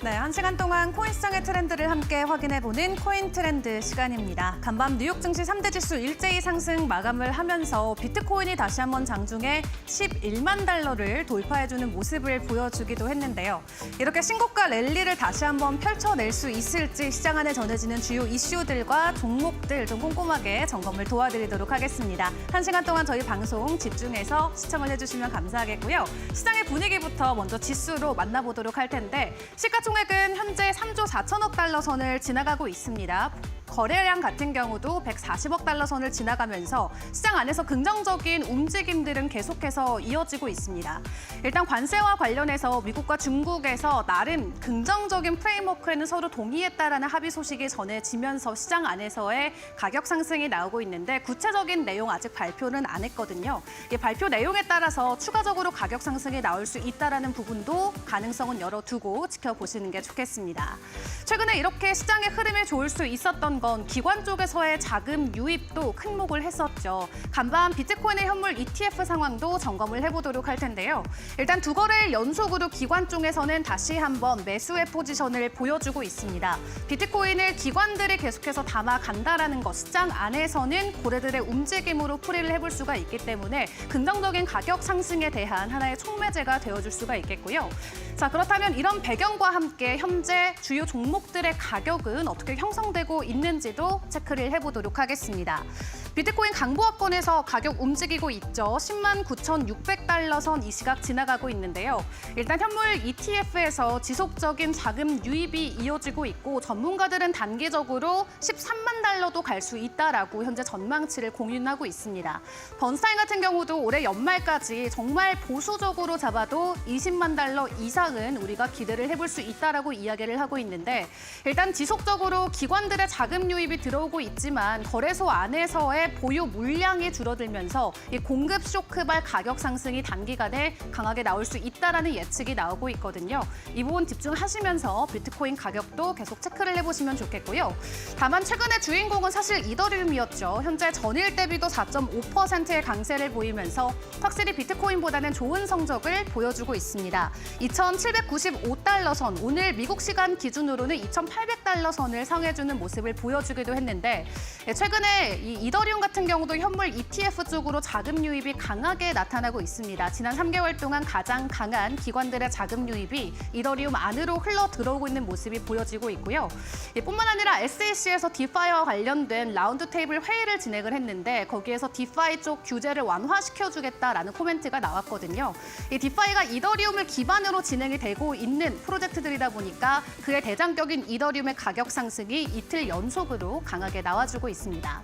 네, 1시간 동안 코인 시장의 트렌드를 함께 확인해보는 코인 트렌드 시간입니다. 간밤 뉴욕 증시 3대 지수 일제히 상승 마감을 하면서 비트코인이 다시 한번 장중에 11만 달러를 돌파해주는 모습을 보여주기도 했는데요. 이렇게 신고가 랠리를 다시 한번 펼쳐낼 수 있을지 시장 안에 전해지는 주요 이슈들과 종목들 좀 꼼꼼하게 점검을 도와드리도록 하겠습니다. 1시간 동안 저희 방송 집중해서 시청을 해주시면 감사하겠고요. 시장의 분위기부터 먼저 지수로 만나보도록 할 텐데 시가총액은 현재 3조 4천억 달러 선을 지나가고 있습니다. 거래량 같은 경우도 140억 달러 선을 지나가면서 시장 안에서 긍정적인 움직임들은 계속해서 이어지고 있습니다. 일단 관세와 관련해서 미국과 중국에서 나름 긍정적인 프레임워크에는 서로 동의했다라는 합의 소식이 전해지면서 시장 안에서의 가격 상승이 나오고 있는데 구체적인 내용 아직 발표는 안 했거든요. 이 발표 내용에 따라서 추가적으로 가격 상승이 나올 수 있다라는 부분도 가능성은 열어두고 지켜보시는 게 좋겠습니다. 최근에 이렇게 시장의 흐름이 좋을 수 있었던 건 기관 쪽에서의 자금 유입도 큰 목을 했었죠. 간밤 비트코인의 현물 ETF 상황도 점검을 해보도록 할 텐데요. 일단 두 거래일 연속으로 기관 쪽에서는 다시 한번 매수의 포지션을 보여주고 있습니다. 비트코인을 기관들이 계속해서 담아간다라는 것, 시장 안에서는 고래들의 움직임으로 풀이를 해볼 수가 있기 때문에 긍정적인 가격 상승에 대한 하나의 촉매제가 되어줄 수가 있겠고요. 자, 그렇다면 이런 배경과 함께 현재 주요 종목들의 가격은 어떻게 형성되고 있는지도 체크를 해보도록 하겠습니다. 비트코인 강보합권에서 가격 움직이고 있죠. 10만 9,600달러 선 이 시각 지나가고 있는데요. 일단 현물 ETF에서 지속적인 자금 유입이 이어지고 있고 전문가들은 단기적으로 13만 달러도 갈 수 있다라고 현재 전망치를 공유하고 있습니다. 번스타인 같은 경우도 올해 연말까지 정말 보수적으로 잡아도 20만 달러 이상은 우리가 기대를 해볼 수 있다라고 이야기를 하고 있는데 일단 지속적으로 기관들의 자금 유입이 들어오고 있지만 거래소 안에서의 보유 물량이 줄어들면서 이 공급 쇼크발 가격 상승이 단기간에 강하게 나올 수 있다라는 예측이 나오고 있거든요. 이 부분 집중하시면서 비트코인 가격도 계속 체크를 해보시면 좋겠고요. 다만 최근의 주인공은 사실 이더리움이었죠. 현재 전일 대비도 4.5%의 강세를 보이면서 확실히 비트코인보다는 좋은 성적을 보여주고 있습니다. 2,795달러 선, 오늘 미국 시간 기준으로는 2,800달러 선을 상회해주는 모습을 보여주기도 했는데 최근에 이 이더리움 같은 경우도 현물 ETF 쪽으로 자금 유입이 강하게 나타나고 있습니다. 지난 3개월 동안 가장 강한 기관들의 자금 유입이 이더리움 안으로 흘러 들어오고 있는 모습이 보여지고 있고요. 뿐만 아니라 SEC에서 디파이와 관련된 라운드 테이블 회의를 진행을 했는데 거기에서 디파이 쪽 규제를 완화시켜주겠다라는 코멘트가 나왔거든요. 이 디파이가 이더리움을 기반으로 진행이 되고 있는 프로젝트들이다 보니까 그의 대장격인 이더리움의 가격 상승이 이틀 연속으로 강하게 나와주고 있습니다.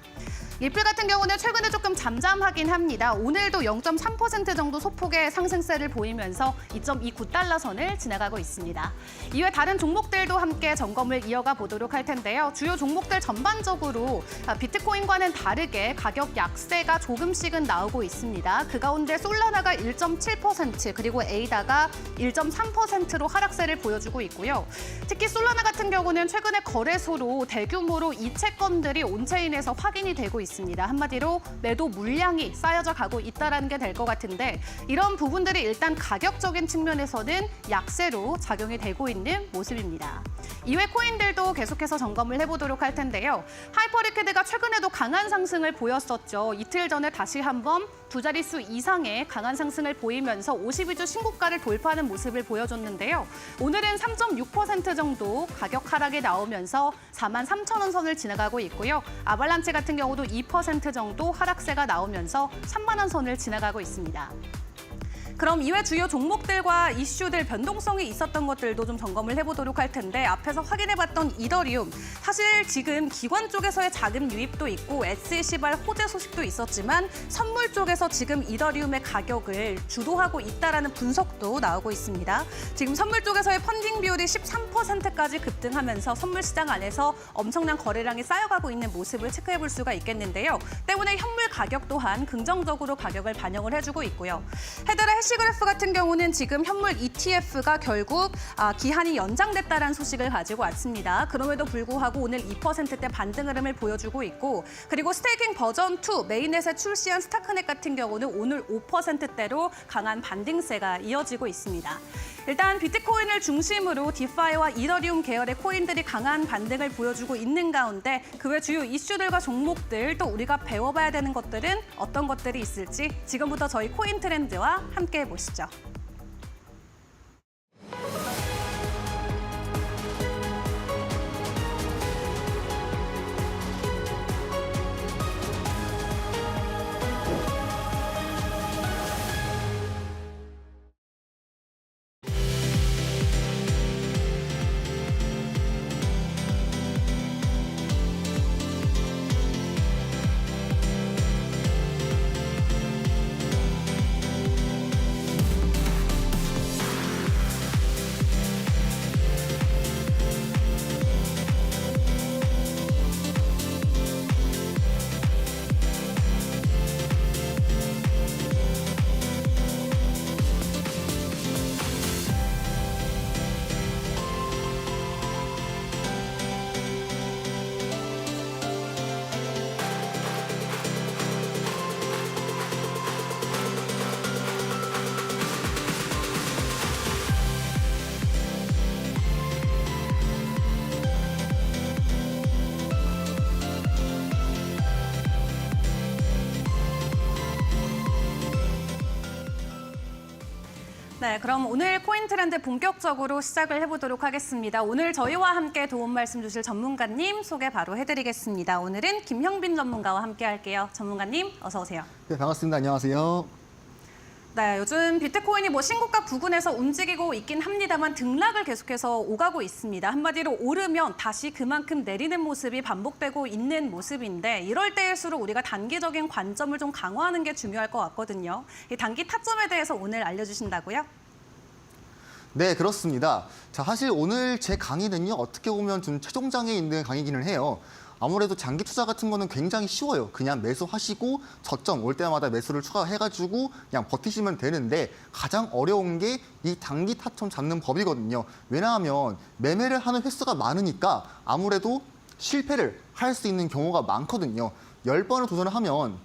리플 같은 경우는 최근에 조금 잠잠하긴 합니다. 오늘도 0.3% 정도 소폭의 상승세를 보이면서 2.29달러 선을 지나가고 있습니다. 이외 다른 종목들도 함께 점검을 이어가 보도록 할 텐데요. 주요 종목들 전반적으로 비트코인과는 다르게 가격 약세가 조금씩은 나오고 있습니다. 그 가운데 솔라나가 1.7% 그리고 에이다가 1.3%로 하락세를 보여주고 있고요. 특히 솔라나 같은 경우는 최근에 거래소로 대규모로 이채권들이 온체인에서 확인이 되고 있습니다. 한마디로 매도 물량이 쌓여져 가고 있다는 게 될 것 같은데 이런 부분들이 일단 가격적인 측면에서는 약세로 작용이 되고 있는 모습입니다. 이외 코인들도 계속해서 점검을 해보도록 할 텐데요. 하이퍼리퀴드가 최근에도 강한 상승을 보였었죠. 이틀 전에 다시 한번 두 자릿수 이상의 강한 상승을 보이면서 52주 신고가를 돌파하는 모습을 보여줬는데요. 오늘은 3.6% 정도 가격 하락이 나오면서 43,000원 선을 지나가고 있고요. 아발란체 같은 경우도 2% 정도 하락세가 나오면서 3만 원 선을 지나가고 있습니다. 그럼 이외 주요 종목들과 이슈들 변동성이 있었던 것들도 좀 점검을 해보도록 할 텐데 앞에서 확인해봤던 이더리움, 사실 지금 기관 쪽에서의 자금 유입도 있고 SEC발 호재 소식도 있었지만 선물 쪽에서 지금 이더리움의 가격을 주도하고 있다라는 분석도 나오고 있습니다. 지금 선물 쪽에서의 펀딩 비율이 13%까지 급등하면서 선물 시장 안에서 엄청난 거래량이 쌓여가고 있는 모습을 체크해볼 수가 있겠는데요. 때문에 현물 가격 또한 긍정적으로 가격을 반영을 해주고 있고요. 헤드라 해시그래프 같은 경우는 지금 현물 ETF가 결국 기한이 연장됐다는 소식을 가지고 왔습니다. 그럼에도 불구하고 오늘 2%대 반등 흐름을 보여주고 있고 그리고 스테이킹 버전 2 메인넷에 출시한 스타크넷 같은 경우는 오늘 5%대로 강한 반등세가 이어지고 있습니다. 일단 비트코인을 중심으로 디파이와 이더리움 계열의 코인들이 강한 반등을 보여주고 있는 가운데 그 외 주요 이슈들과 종목들 또 우리가 배워봐야 되는 것들은 어떤 것들이 있을지 지금부터 저희 코인 트렌드와 함께 해보시죠. 네, 그럼 오늘 코인 트렌드 본격적으로 시작을 해보도록 하겠습니다. 오늘 저희와 함께 도움 말씀 주실 전문가님 소개 바로 해드리겠습니다. 오늘은 김형빈 전문가와 함께 할게요. 전문가님, 어서 오세요. 네, 반갑습니다. 안녕하세요. 네, 요즘 비트코인이 신고가 부근에서 움직이고 있긴 합니다만 등락을 계속해서 오가고 있습니다. 한마디로 오르면 다시 그만큼 내리는 모습이 반복되고 있는 모습인데 이럴 때일수록 우리가 단기적인 관점을 좀 강화하는 게 중요할 것 같거든요. 이 단기 타점에 대해서 오늘 알려주신다고요? 네, 그렇습니다. 자, 사실 오늘 제 강의는요, 어떻게 보면 좀 최종장에 있는 강의기는 해요. 아무래도 장기 투자 같은 거는 굉장히 쉬워요. 그냥 매수하시고 저점 올 때마다 매수를 추가해가지고 그냥 버티시면 되는데 가장 어려운 게 이 단기 타점 잡는 법이거든요. 왜냐하면 매매를 하는 횟수가 많으니까 아무래도 실패를 할 수 있는 경우가 많거든요. 10번을 도전을 하면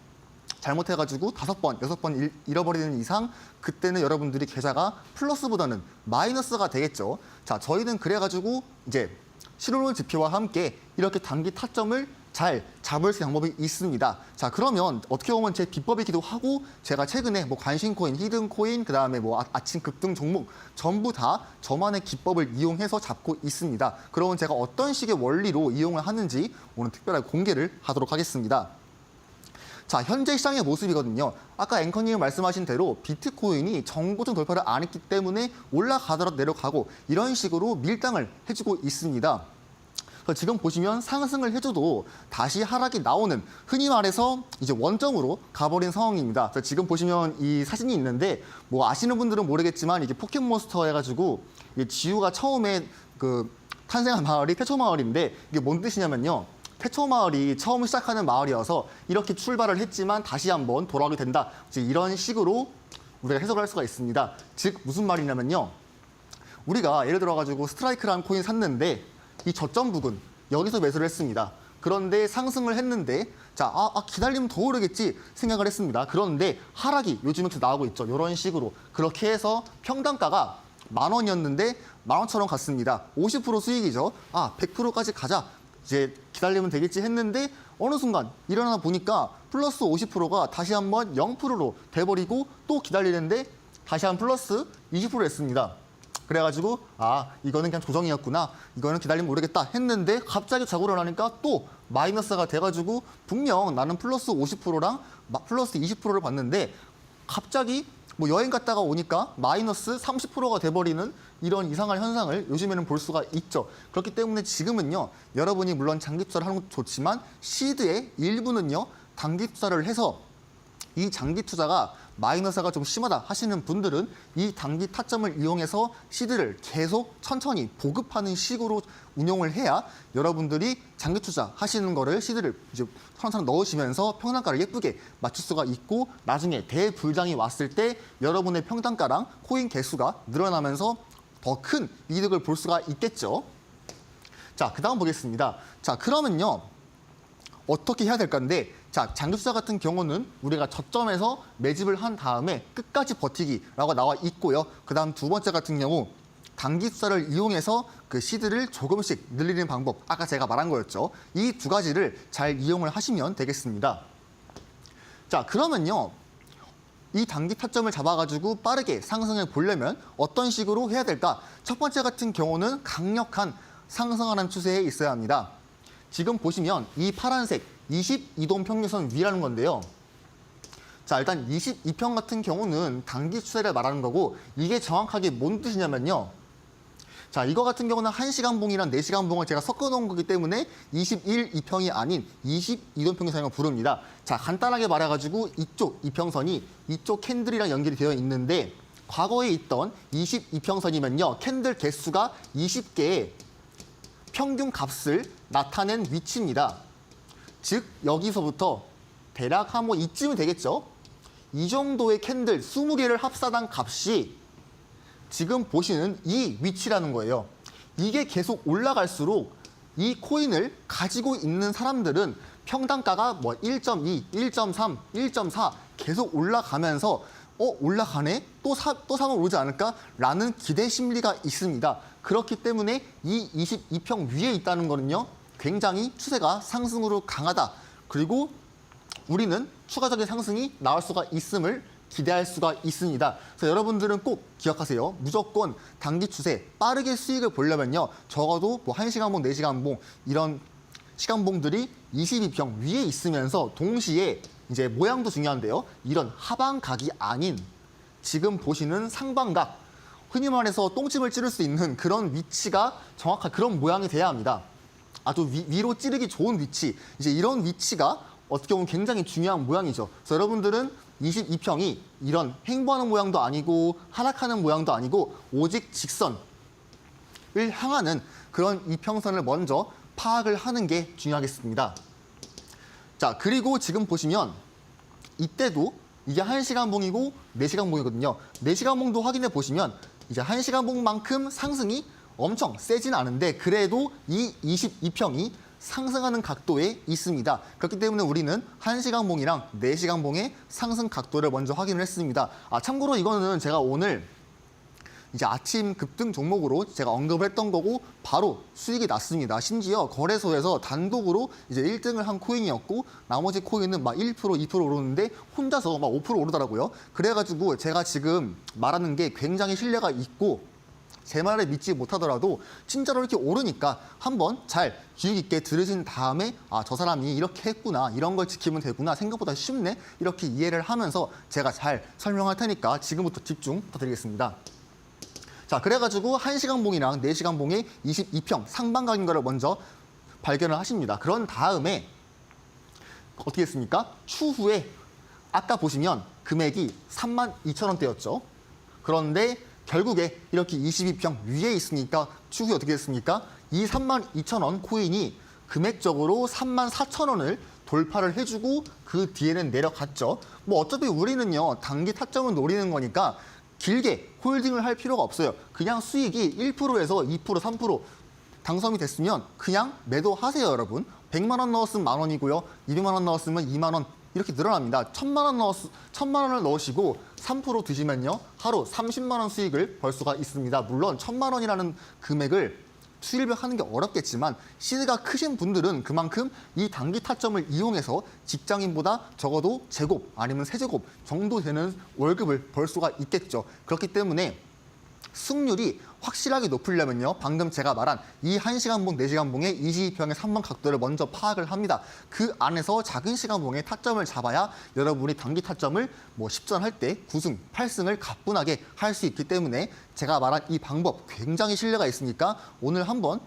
잘못해가지고 5번, 6번 잃어버리는 이상 그때는 여러분들이 계좌가 플러스보다는 마이너스가 되겠죠. 자, 저희는 그래가지고 이제 실효율 지표와 함께 이렇게 단기 타점을 잘 잡을 수 있는 방법이 있습니다. 자, 그러면 어떻게 보면 제 비법이기도 하고 제가 최근에 관심 코인, 히든 코인, 그다음에 아침 급등 종목 전부 다 저만의 기법을 이용해서 잡고 있습니다. 그러면 제가 어떤 식의 원리로 이용을 하는지 오늘 특별하게 공개를 하도록 하겠습니다. 자, 현재 시장의 모습이거든요. 아까 앵커님이 말씀하신 대로 비트코인이 정고점 돌파를 안 했기 때문에 올라가더라도 내려가고 이런 식으로 밀당을 해주고 있습니다. 그래서 지금 보시면 상승을 해줘도 다시 하락이 나오는, 흔히 말해서 이제 원점으로 가버린 상황입니다. 그래서 지금 보시면 이 사진이 있는데 아시는 분들은 모르겠지만 이게 포켓몬스터 해가지고 지우가 처음에 탄생한 마을이 태초마을인데 이게 뭔 뜻이냐면요. 태초마을이 처음 시작하는 마을이어서 이렇게 출발을 했지만 다시 한번 돌아오게 된다. 이런 식으로 우리가 해석을 할 수가 있습니다. 즉 무슨 말이냐면요. 우리가 예를 들어가지고 스트라이크라는 코인 샀는데 이 저점 부근 여기서 매수를 했습니다. 그런데 상승을 했는데 자, 기다리면 더 오르겠지 생각을 했습니다. 그런데 하락이 요즘에 계속 나오고 있죠. 이런 식으로 그렇게 해서 평단가가 10,000원이었는데 10,000원처럼 갔습니다. 50% 수익이죠. 100%까지 가자. 이제 기다리면 되겠지 했는데 어느 순간 일어나 보니까 플러스 50%가 다시 한번 0%로 돼버리고 또 기다리는데 다시 한 플러스 20% 했습니다. 그래가지고 이거는 그냥 조정이었구나. 이거는 기다리면 모르겠다 했는데 갑자기 자고 일어나니까 또 마이너스가 돼가지고 분명 나는 플러스 50%랑 플러스 20%를 봤는데 갑자기 여행 갔다가 오니까 마이너스 30%가 돼버리는 이런 이상한 현상을 요즘에는 볼 수가 있죠. 그렇기 때문에 지금은요. 여러분이 물론 장기 투자를 하는 것도 좋지만 시드의 일부는요. 단기 투자를 해서 이 장기 투자가 마이너스가 좀 심하다 하시는 분들은 이 단기 타점을 이용해서 시드를 계속 천천히 보급하는 식으로 운용을 해야 여러분들이 장기 투자 하시는 거를 시드를 이제 천천히 넣으시면서 평단가를 예쁘게 맞출 수가 있고 나중에 대불장이 왔을 때 여러분의 평단가랑 코인 개수가 늘어나면서 더 큰 이득을 볼 수가 있겠죠. 자, 그 다음 보겠습니다. 자, 그러면요. 어떻게 해야 될 건데 자, 장기 투자 같은 경우는 우리가 저점에서 매집을 한 다음에 끝까지 버티기라고 나와 있고요. 그 다음 두 번째 같은 경우 단기 투자를 이용해서 그 시드를 조금씩 늘리는 방법, 아까 제가 말한 거였죠. 이 두 가지를 잘 이용을 하시면 되겠습니다. 자, 그러면요. 이 단기 타점을 잡아가지고 빠르게 상승을 보려면 어떤 식으로 해야 될까? 첫 번째 같은 경우는 강력한 상승하는 추세에 있어야 합니다. 지금 보시면 이 파란색 22동 평균선 위라는 건데요. 자, 일단 22평 같은 경우는 단기 추세를 말하는 거고 이게 정확하게 뭔 뜻이냐면요. 자, 이거 같은 경우는 1시간 봉이랑 4시간 봉을 제가 섞어 놓은 거기 때문에 21이평이 아닌 22동 평균선이라고 부릅니다. 자, 간단하게 말해가지고 이쪽 이평선이 이쪽 캔들이랑 연결이 되어 있는데 과거에 있던 22평선이면요. 캔들 개수가 20개의 평균 값을 나타낸 위치입니다. 즉, 여기서부터 대략 한 뭐 이쯤이 되겠죠. 이 정도의 캔들 20개를 합산한 값이 지금 보시는 이 위치라는 거예요. 이게 계속 올라갈수록 이 코인을 가지고 있는 사람들은 평단가가 뭐 1.2, 1.3, 1.4 계속 올라가면서 올라가네? 또 사면 오르지 않을까? 라는 기대 심리가 있습니다. 그렇기 때문에 이 22평 위에 있다는 거는요. 굉장히 추세가 상승으로 강하다. 그리고 우리는 추가적인 상승이 나올 수가 있음을 기대할 수가 있습니다. 그래서 여러분들은 꼭 기억하세요. 무조건 단기 추세 빠르게 수익을 보려면요. 적어도 뭐 1시간 봉, 4시간 봉 이런 시간봉들이 22평 위에 있으면서 동시에 이제 모양도 중요한데요. 이런 하방각이 아닌 지금 보시는 상방각, 흔히 말해서 똥집을 찌를 수 있는 그런 위치가 정확한 그런 모양이 돼야 합니다. 아주 위로 찌르기 좋은 위치, 이제 이런 위치가 어떻게 보면 굉장히 중요한 모양이죠. 그래서 여러분들은 22평이 이런 횡보하는 모양도 아니고 하락하는 모양도 아니고 오직 직선을 향하는 그런 이평선을 먼저 파악을 하는 게 중요하겠습니다. 자, 그리고 지금 보시면 이때도 이게 1시간 봉이고 4시간 봉이거든요. 4시간 봉도 확인해 보시면 이제 1시간 봉만큼 상승이 엄청 세진 않은데 그래도 이 22평이 상승하는 각도에 있습니다. 그렇기 때문에 우리는 1시간 봉이랑 4시간 봉의 상승 각도를 먼저 확인을 했습니다. 참고로 이거는 제가 오늘 이제 아침 급등 종목으로 제가 언급을 했던 거고 바로 수익이 났습니다. 심지어 거래소에서 단독으로 이제 1등을 한 코인이었고 나머지 코인은 막 1%, 2% 오르는데 혼자서 막 5% 오르더라고요. 그래가지고 제가 지금 말하는 게 굉장히 신뢰가 있고 제 말을 믿지 못하더라도 진짜로 이렇게 오르니까 한번 잘 주의 깊게 들으신 다음에 저 사람이 이렇게 했구나, 이런 걸 지키면 되구나, 생각보다 쉽네, 이렇게 이해를 하면서 제가 잘 설명할 테니까 지금부터 집중 부탁드리겠습니다. 자, 그래가지고 1시간 봉이랑 4시간 봉의 22평 상방각인 거를 먼저 발견을 하십니다. 그런 다음에 어떻게 했습니까? 추후에 아까 보시면 금액이 32,000원대였죠. 그런데 결국에 이렇게 22평 위에 있으니까 추후에 어떻게 됐습니까? 이 32,000원 코인이 금액적으로 34,000원을 돌파를 해주고 그 뒤에는 내려갔죠. 뭐 어차피 우리는요, 단기 타점을 노리는 거니까 길게 홀딩을 할 필요가 없어요. 그냥 수익이 1%에서 2%, 3% 당첨이 됐으면 그냥 매도하세요, 여러분. 100만 원 넣었으면 10,000원이고요. 200만 원 넣었으면 2만 원 이렇게 늘어납니다. 1,000만 원을 넣으시고 3% 드시면요. 하루 30만 원 수익을 벌 수가 있습니다. 물론 1,000만 원이라는 금액을 수익을 하는 게 어렵겠지만 시드가 크신 분들은 그만큼 이 단기 타점을 이용해서 직장인보다 적어도 제곱 아니면 세제곱 정도 되는 월급을 벌 수가 있겠죠. 그렇기 때문에 승률이 확실하게 높으려면요. 방금 제가 말한 이 1시간 봉, 4시간 봉의 22평의 3번 각도를 먼저 파악을 합니다. 그 안에서 작은 시간 봉의 타점을 잡아야 여러분이 단기 타점을 뭐 10전 할 때 9승, 8승을 가뿐하게 할 수 있기 때문에 제가 말한 이 방법 굉장히 신뢰가 있으니까 오늘 한번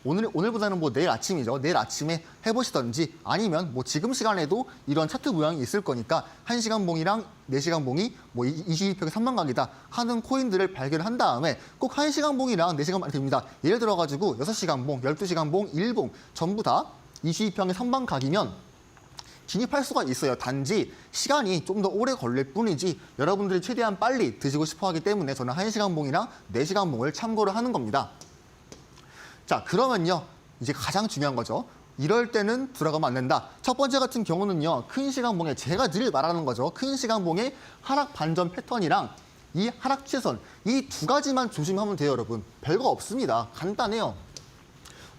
오늘보다는 뭐 내일 아침이죠. 내일 아침에 해보시던지 아니면 뭐 지금 시간에도 이런 차트 모양이 있을 거니까 1시간 봉이랑 4시간 봉이 뭐 22평의 3만각이다 하는 코인들을 발견한 다음에 꼭 1시간 봉이랑 4시간 봉이 됩니다. 예를 들어가지고 6시간 봉, 12시간 봉, 1봉 전부 다 22평의 3만각이면 진입할 수가 있어요. 단지 시간이 좀 더 오래 걸릴 뿐이지 여러분들이 최대한 빨리 드시고 싶어 하기 때문에 저는 1시간 봉이랑 4시간 봉을 참고를 하는 겁니다. 자, 그러면요. 이제 가장 중요한 거죠. 이럴 때는 들어가면 안 된다. 첫 번째 같은 경우는요. 큰 시간봉에 제가 늘 말하는 거죠. 큰 시간봉의 하락 반전 패턴이랑 이 하락 추세선 이 두 가지만 조심하면 돼요, 여러분. 별거 없습니다. 간단해요.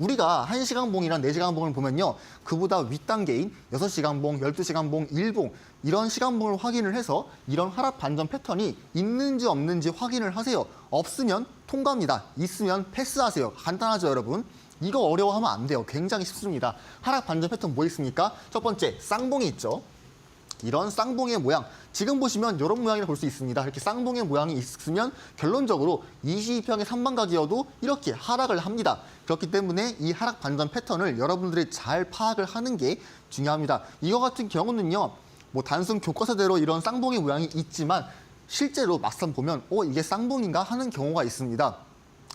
우리가 1시간봉이랑 4시간봉을 보면요. 그보다 윗단계인 6시간봉, 12시간봉, 1봉 이런 시간봉을 확인을 해서 이런 하락 반전 패턴이 있는지 없는지 확인을 하세요. 없으면 통과입니다. 있으면 패스하세요. 간단하죠, 여러분? 이거 어려워하면 안 돼요. 굉장히 쉽습니다. 하락 반전 패턴 뭐 있습니까? 첫 번째, 쌍봉이 있죠. 이런 쌍봉의 모양, 지금 보시면 이런 모양이라고 볼 수 있습니다. 이렇게 쌍봉의 모양이 있으면 결론적으로 22평의 3반각이어도 이렇게 하락을 합니다. 그렇기 때문에 이 하락 반전 패턴을 여러분들이 잘 파악을 하는 게 중요합니다. 이거 같은 경우는요, 뭐 단순 교과서대로 이런 쌍봉의 모양이 있지만 실제로 막상 보면 이게 쌍봉인가 하는 경우가 있습니다.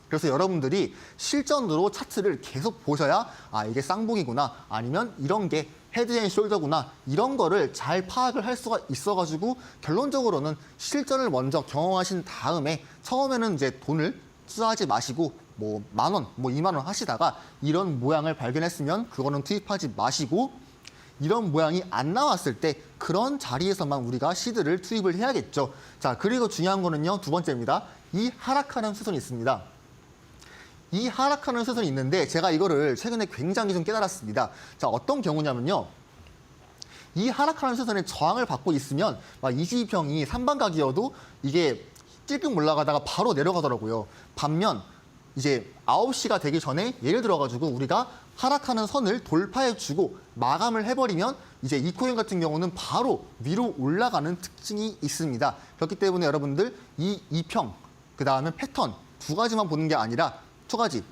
그래서 여러분들이 실전으로 차트를 계속 보셔야 이게 쌍봉이구나, 아니면 이런 게 헤드앤숄더구나, 이런 거를 잘 파악을 할 수가 있어가지고 결론적으로는 실전을 먼저 경험하신 다음에 처음에는 이제 돈을 투자하지 마시고 뭐 10,000원, 뭐 20,000원 하시다가 이런 모양을 발견했으면 그거는 투입하지 마시고, 이런 모양이 안 나왔을 때 그런 자리에서만 우리가 시드를 투입을 해야겠죠. 자, 그리고 중요한 거는요, 두 번째입니다. 이 하락하는 수순이 있습니다. 이 하락하는 수순이 있는데 제가 이거를 최근에 굉장히 좀 깨달았습니다. 자, 어떤 경우냐면요. 이 하락하는 수순에 저항을 받고 있으면 22평이 3반각이어도 이게 찔끔 올라가다가 바로 내려가더라고요. 반면 이제 9시가 되기 전에 예를 들어가지고 우리가 하락하는 선을 돌파해주고 마감을 해버리면 이제 이 코인 같은 경우는 바로 위로 올라가는 특징이 있습니다. 그렇기 때문에 여러분들 이 2평, 그 다음에 패턴 두 가지만 보는 게 아니라 두 가지,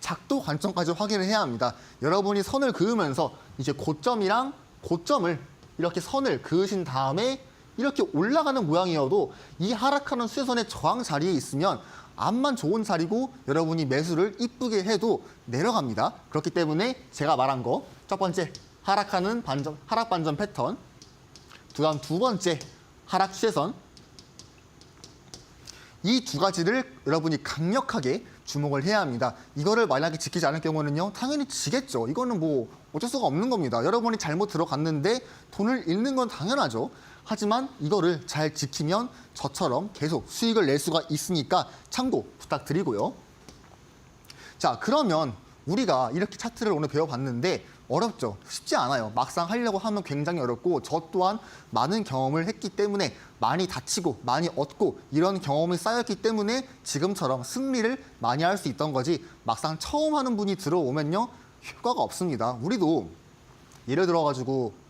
작도 관점까지 확인을 해야 합니다. 여러분이 선을 그으면서 이제 고점이랑 고점을 이렇게 선을 그으신 다음에 이렇게 올라가는 모양이어도 이 하락하는 수혜선의 저항 자리에 있으면 암만 좋은 자리고 여러분이 매수를 이쁘게 해도 내려갑니다. 그렇기 때문에 제가 말한 거, 첫 번째 하락하는 반전, 하락 반전 패턴, 그다음 두 번째 하락 추세선, 이 두 가지를 여러분이 강력하게 주목을 해야 합니다. 이거를 만약에 지키지 않을 경우는요, 당연히 지겠죠. 이거는 뭐 어쩔 수가 없는 겁니다. 여러분이 잘못 들어갔는데 돈을 잃는 건 당연하죠. 하지만 이거를 잘 지키면 저처럼 계속 수익을 낼 수가 있으니까 참고 부탁드리고요. 자, 그러면 우리가 이렇게 차트를 오늘 배워봤는데 어렵죠? 쉽지 않아요. 막상 하려고 하면 굉장히 어렵고 저 또한 많은 경험을 했기 때문에 많이 다치고 많이 얻고 이런 경험이 쌓였기 때문에 지금처럼 승리를 많이 할 수 있던 거지, 막상 처음 하는 분이 들어오면요 효과가 없습니다. 우리도 예를 들어가지고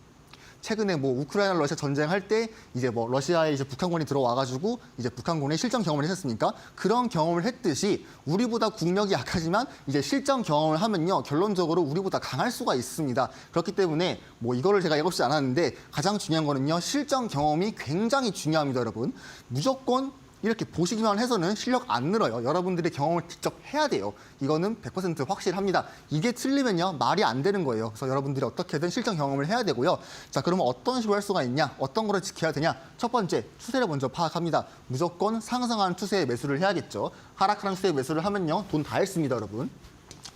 최근에 뭐 우크라이나 러시아 전쟁할 때 이제 뭐 러시아에 이제 북한군이 들어와가지고 이제 북한군의 실전 경험을 했었습니까? 그런 경험을 했듯이 우리보다 국력이 약하지만 이제 실전 경험을 하면요 결론적으로 우리보다 강할 수가 있습니다. 그렇기 때문에 뭐 이거를 제가 읽었지 않았는데 가장 중요한 거는요 실전 경험이 굉장히 중요합니다, 여러분. 무조건 이렇게 보시기만 해서는 실력 안 늘어요. 여러분들이 경험을 직접 해야 돼요. 이거는 100% 확실합니다. 이게 틀리면요 말이 안 되는 거예요. 그래서 여러분들이 어떻게든 실전 경험을 해야 되고요. 자, 그러면 어떤 식으로 할 수가 있냐? 어떤 거를 지켜야 되냐? 첫 번째, 추세를 먼저 파악합니다. 무조건 상승하는 추세에 매수를 해야겠죠. 하락하는 추세에 매수를 하면요 돈 다 했습니다, 여러분.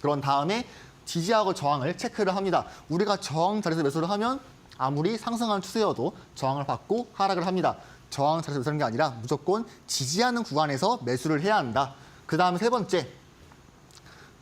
그런 다음에 지지하고 저항을 체크를 합니다. 우리가 저항 자리에서 매수를 하면 아무리 상승하는 추세여도 저항을 받고 하락을 합니다. 저항 자리에서 매수하는 게 아니라 무조건 지지하는 구간에서 매수를 해야 한다. 그 다음 세 번째,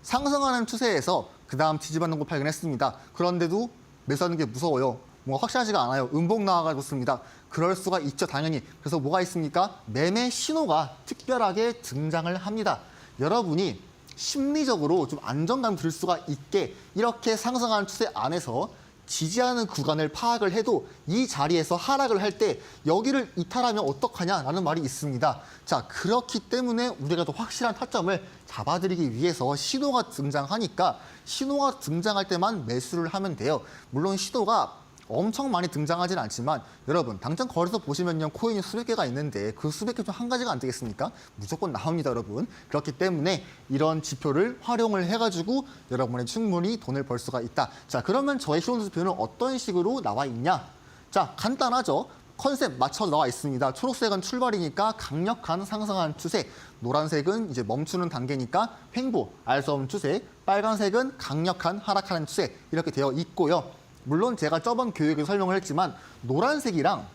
상승하는 추세에서 그 다음 지지받는 곳 발견했습니다. 그런데도 매수하는 게 무서워요. 뭔가 확실하지가 않아요. 음봉 나와가지고 습니다. 그럴 수가 있죠, 당연히. 그래서 뭐가 있습니까? 매매 신호가 특별하게 등장을 합니다. 여러분이 심리적으로 좀 안정감 들 수가 있게 이렇게 상승하는 추세 안에서 지지하는 구간을 파악을 해도 이 자리에서 하락을 할 때 여기를 이탈하면 어떡하냐라는 말이 있습니다. 자, 그렇기 때문에 우리가 더 확실한 타점을 잡아드리기 위해서 신호가 등장하니까 신호가 등장할 때만 매수를 하면 돼요. 물론 신호가 엄청 많이 등장하진 않지만 여러분 당장 거래소 보시면요 코인이 수백 개가 있는데 그 수백 개 중 한 가지가 안 되겠습니까? 무조건 나옵니다, 여러분. 그렇기 때문에 이런 지표를 활용을 해가지고 여러분이 충분히 돈을 벌 수가 있다. 자, 그러면 저의 실용 지표는 어떤 식으로 나와 있냐? 자, 간단하죠. 컨셉 맞춰 나와 있습니다. 초록색은 출발이니까 강력한 상승한 추세, 노란색은 이제 멈추는 단계니까 횡보, 알 수 없는 추세, 빨간색은 강력한 하락하는 추세 이렇게 되어 있고요. 물론 제가 저번 교육에서 설명을 했지만 노란색이랑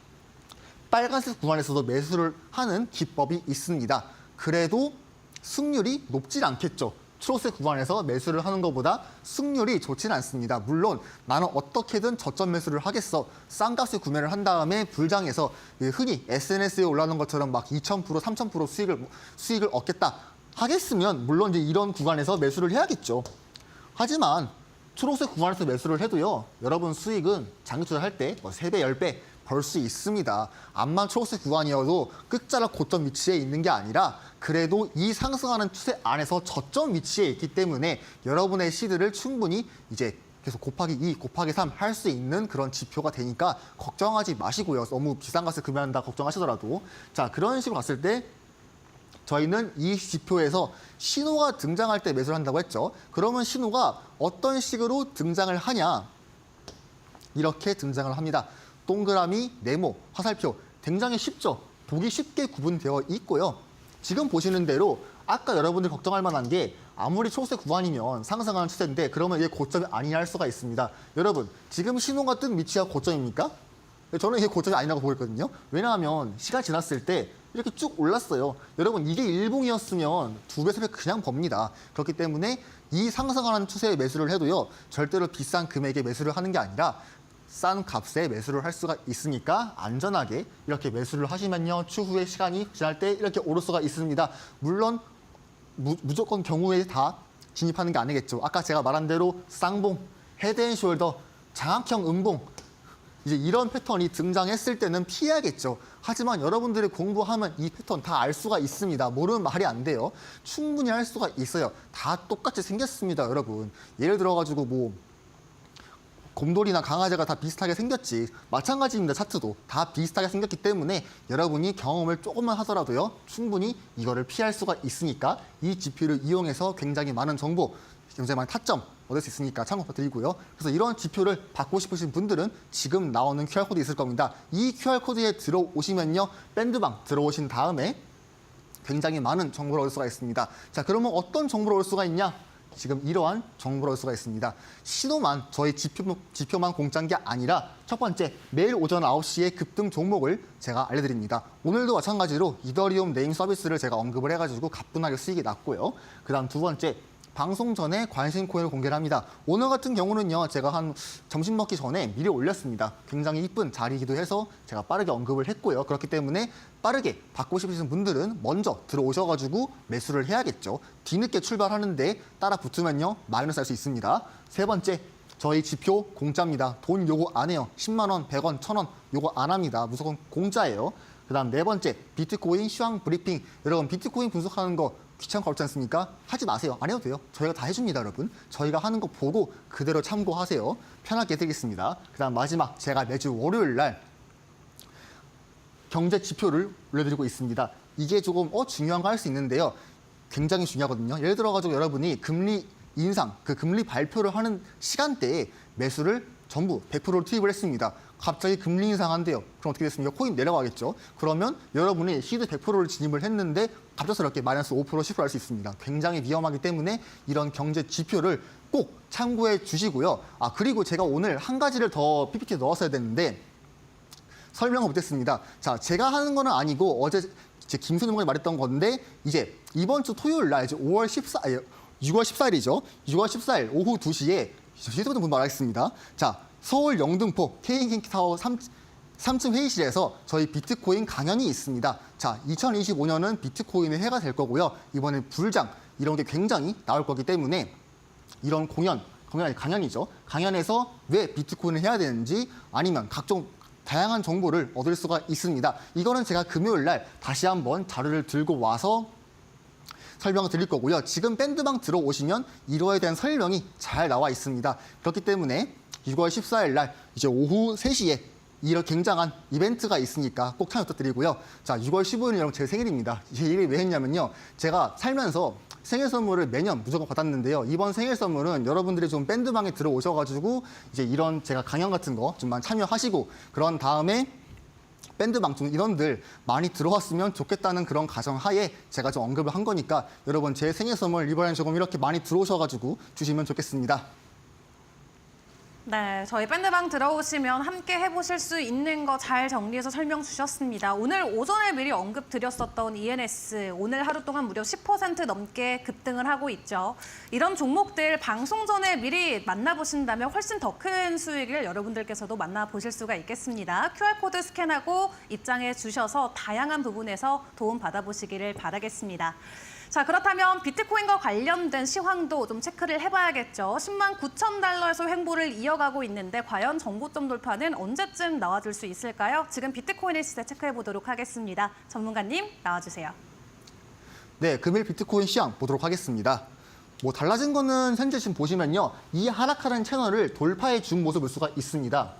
빨간색 구간에서도 매수를 하는 기법이 있습니다. 그래도 승률이 높진 않겠죠. 초록색 구간에서 매수를 하는 것보다 승률이 좋지는 않습니다. 물론 나는 어떻게든 저점 매수를 하겠어. 싼 값에 구매를 한 다음에 불장해서 흔히 SNS에 올라오는 것처럼 막 2000%, 3000% 수익을 얻겠다 하겠으면 물론 이제 이런 구간에서 매수를 해야겠죠. 하지만 초록색 구간에서 매수를 해도요. 여러분 수익은 장기 투자할 때 뭐 3배, 10배 벌 수 있습니다. 암만 초록색 구간이어도 끝자락 고점 위치에 있는 게 아니라 그래도 이 상승하는 추세 안에서 저점 위치에 있기 때문에 여러분의 시드를 충분히 이제 계속 곱하기 2, 곱하기 3 할 수 있는 그런 지표가 되니까 걱정하지 마시고요. 너무 비싼 값에 구매한다 걱정하시더라도. 자, 그런 식으로 갔을 때 저희는 이 지표에서 신호가 등장할 때 매수를 한다고 했죠. 그러면 신호가 어떤 식으로 등장을 하냐? 이렇게 등장을 합니다. 동그라미, 네모, 화살표 굉장히 쉽죠. 보기 쉽게 구분되어 있고요. 지금 보시는 대로 아까 여러분들 걱정할 만한 게 아무리 초록색 구간이면 상승하는 추세인데 그러면 이게 고점이 아니냐 할 수가 있습니다. 여러분 지금 신호가 뜬 위치가 고점입니까? 저는 이게 고점이 아니라고 보고 있거든요. 왜냐하면 시간 지났을 때 이렇게 쭉 올랐어요. 여러분 이게 일봉이었으면 2배, 3배 그냥 법니다. 그렇기 때문에 이 상승하는 추세에 매수를 해도요. 절대로 비싼 금액에 매수를 하는 게 아니라 싼 값에 매수를 할 수가 있으니까 안전하게 이렇게 매수를 하시면요. 추후에 시간이 지날 때 이렇게 오를 수가 있습니다. 물론 무조건 경우에 다 진입하는 게 아니겠죠. 아까 제가 말한 대로 쌍봉, 헤드앤숄더, 장악형 음봉 이제 이런 패턴이 등장했을 때는 피해야겠죠. 하지만 여러분들이 공부하면 이 패턴 다 알 수가 있습니다. 모르면 말이 안 돼요. 충분히 할 수가 있어요. 다 똑같이 생겼습니다, 여러분. 예를 들어가지고 뭐 곰돌이나 강아지가 다 비슷하게 생겼지. 마찬가지입니다. 차트도 다 비슷하게 생겼기 때문에 여러분이 경험을 조금만 하더라도요. 충분히 이거를 피할 수가 있으니까 이 지표를 이용해서 굉장히 많은 정보, 굉장히 많은 타점 얻을 수 있으니까 참고 부탁드리고요. 그래서 이런 지표를 받고 싶으신 분들은 지금 나오는 QR코드 있을 겁니다. 이 QR코드에 들어오시면요. 밴드방 들어오신 다음에 굉장히 많은 정보를 얻을 수가 있습니다. 자, 그러면 어떤 정보를 얻을 수가 있냐? 지금 이러한 정보를 얻을 수가 있습니다. 신호만 저희 지표만 공짜인 게 아니라 첫 번째 매일 오전 9시에 급등 종목을 제가 알려드립니다. 오늘도 마찬가지로 이더리움 네임 서비스를 제가 언급을 해가지고 가뿐하게 수익이 났고요. 그다음 두 번째 방송 전에 관심 코인을 공개를 합니다. 오늘 같은 경우는요. 제가 한 점심 먹기 전에 미리 올렸습니다. 굉장히 이쁜 자리이기도 해서 제가 빠르게 언급을 했고요. 그렇기 때문에 빠르게 받고 싶으신 분들은 먼저 들어오셔가지고 매수를 해야겠죠. 뒤늦게 출발하는데 따라 붙으면요. 마이너스 할 수 있습니다. 세 번째, 저희 지표 공짜입니다. 돈 요거 안 해요. 10만 원, 100원, 1000원 요거 안 합니다. 무조건 공짜예요. 그다음 네 번째, 비트코인 시황 브리핑. 여러분 비트코인 분석하는 거 귀찮고 어렵지 않습니까? 하지 마세요. 안 해도 돼요. 저희가 다 해줍니다, 여러분. 저희가 하는 거 보고 그대로 참고하세요. 편하게 해드리겠습니다. 그다음 마지막, 제가 매주 월요일 날 경제 지표를 올려드리고 있습니다. 이게 조금 중요한 거 할 수 있는데요. 굉장히 중요하거든요. 예를 들어가지고 여러분이 금리 인상, 그 금리 발표를 하는 시간대에 매수를 전부 100%로 투입을 했습니다. 갑자기 금리 인상한대요. 그럼 어떻게 됐습니까? 코인 내려가겠죠. 그러면 여러분이 시드 100%를 진입을 했는데 갑작스럽게 마이너스 5%, 10% 할 수 있습니다. 굉장히 위험하기 때문에 이런 경제 지표를 꼭 참고해 주시고요. 그리고 제가 오늘 한 가지를 더 PPT에 넣었어야 되는데 설명을 못했습니다. 자, 제가 하는 거는 아니고 어제 제 김순영 군이 말했던 건데 이제 이번 주 토요일 날 이제 6월 14일이죠. 6월 14일 오후 2시에 시드부터 분 말하겠습니다. 자, 서울 영등포 KK타워 3층 회의실에서 저희 비트코인 강연이 있습니다. 자, 2025년은 비트코인의 해가 될 거고요. 이번에 불장 이런 게 굉장히 나올 거기 때문에 이런 강연이죠. 강연에서 왜 비트코인을 해야 되는지 아니면 각종 다양한 정보를 얻을 수가 있습니다. 이거는 제가 금요일 날 다시 한번 자료를 들고 와서 설명을 드릴 거고요. 지금 밴드방 들어오시면 이거에 대한 설명이 잘 나와 있습니다. 그렇기 때문에 6월 14일 날 이제 오후 3시에 이런 굉장한 이벤트가 있으니까 꼭 참여 부탁드리고요. 자, 6월 15일은 여러분 제 생일입니다. 이 얘기를 왜 했냐면요. 제가 살면서 생일 선물을 매년 무조건 받았는데요. 이번 생일 선물은 여러분들이 좀 밴드방에 들어오셔가지고 이제 이런 제가 강연 같은 거 좀만 참여하시고 그런 다음에 밴드방 중 인원들 많이 들어왔으면 좋겠다는 그런 가정하에 제가 좀 언급을 한 거니까 여러분 제 생일 선물 이번엔 조금 이렇게 많이 들어오셔가지고 주시면 좋겠습니다. 네, 저희 밴드방 들어오시면 함께 해보실 수 있는 거 잘 정리해서 설명 주셨습니다. 오늘 오전에 미리 언급드렸었던 ENS, 오늘 하루 동안 무려 10% 넘게 급등을 하고 있죠. 이런 종목들 방송 전에 미리 만나보신다면 훨씬 더 큰 수익을 여러분들께서도 만나보실 수가 있겠습니다. QR코드 스캔하고 입장해 주셔서 다양한 부분에서 도움 받아보시기를 바라겠습니다. 자, 그렇다면 비트코인과 관련된 시황도 좀 체크를 해봐야겠죠. 10만 9천 달러에서 횡보를 이어가고 있는데 과연 정고점 돌파는 언제쯤 나와줄 수 있을까요? 지금 비트코인의 시세 체크해 보도록 하겠습니다. 전문가님 나와주세요. 네, 금일 비트코인 시황 보도록 하겠습니다. 뭐 달라진 거는 현재 지금 보시면요. 이 하락하는 채널을 돌파해 준 모습을 볼 수가 있습니다.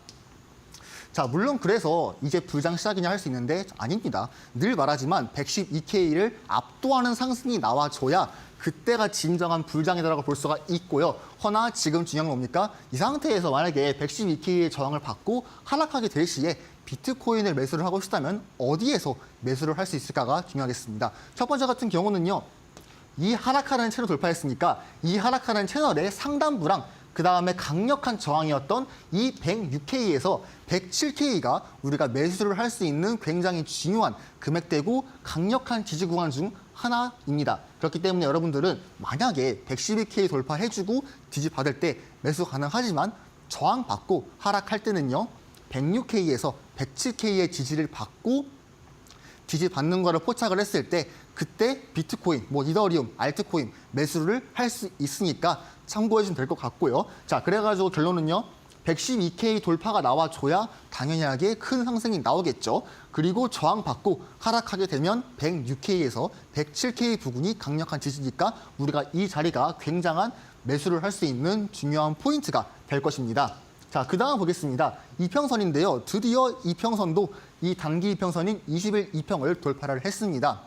자, 물론 그래서 이제 불장 시작이냐 할 수 있는데 아닙니다. 늘 말하지만 112K를 압도하는 상승이 나와줘야 그때가 진정한 불장이다라고 볼 수가 있고요. 허나 지금 중요한 건 뭡니까? 이 상태에서 만약에 112K의 저항을 받고 하락하게 될 시에 비트코인을 매수를 하고 싶다면 어디에서 매수를 할 수 있을까가 중요하겠습니다. 첫 번째 같은 경우는요. 이 하락하는 채널 돌파했으니까 이 하락하는 채널의 상단부랑 그 다음에 강력한 저항이었던 이 106K에서 107K가 우리가 매수를 할 수 있는 굉장히 중요한 금액대고 강력한 지지 구간 중 하나입니다. 그렇기 때문에 여러분들은 만약에 112K 돌파해주고 지지 받을 때 매수 가능하지만 저항받고 하락할 때는요. 106K에서 107K의 지지를 받고 지지 받는 거를 포착을 했을 때 그때 비트코인, 뭐 이더리움, 알트코인 매수를 할 수 있으니까 참고해 주시면 될 것 같고요. 자, 그래가지고 결론은요. 112K 돌파가 나와줘야 당연하게 큰 상승이 나오겠죠. 그리고 저항받고 하락하게 되면 106K에서 107K 부근이 강력한 지지니까 우리가 이 자리가 굉장한 매수를 할 수 있는 중요한 포인트가 될 것입니다. 자, 그 다음 보겠습니다. 이평선인데요. 드디어 이평선도 이 단기 이평선인 20일 이평을 돌파를 했습니다.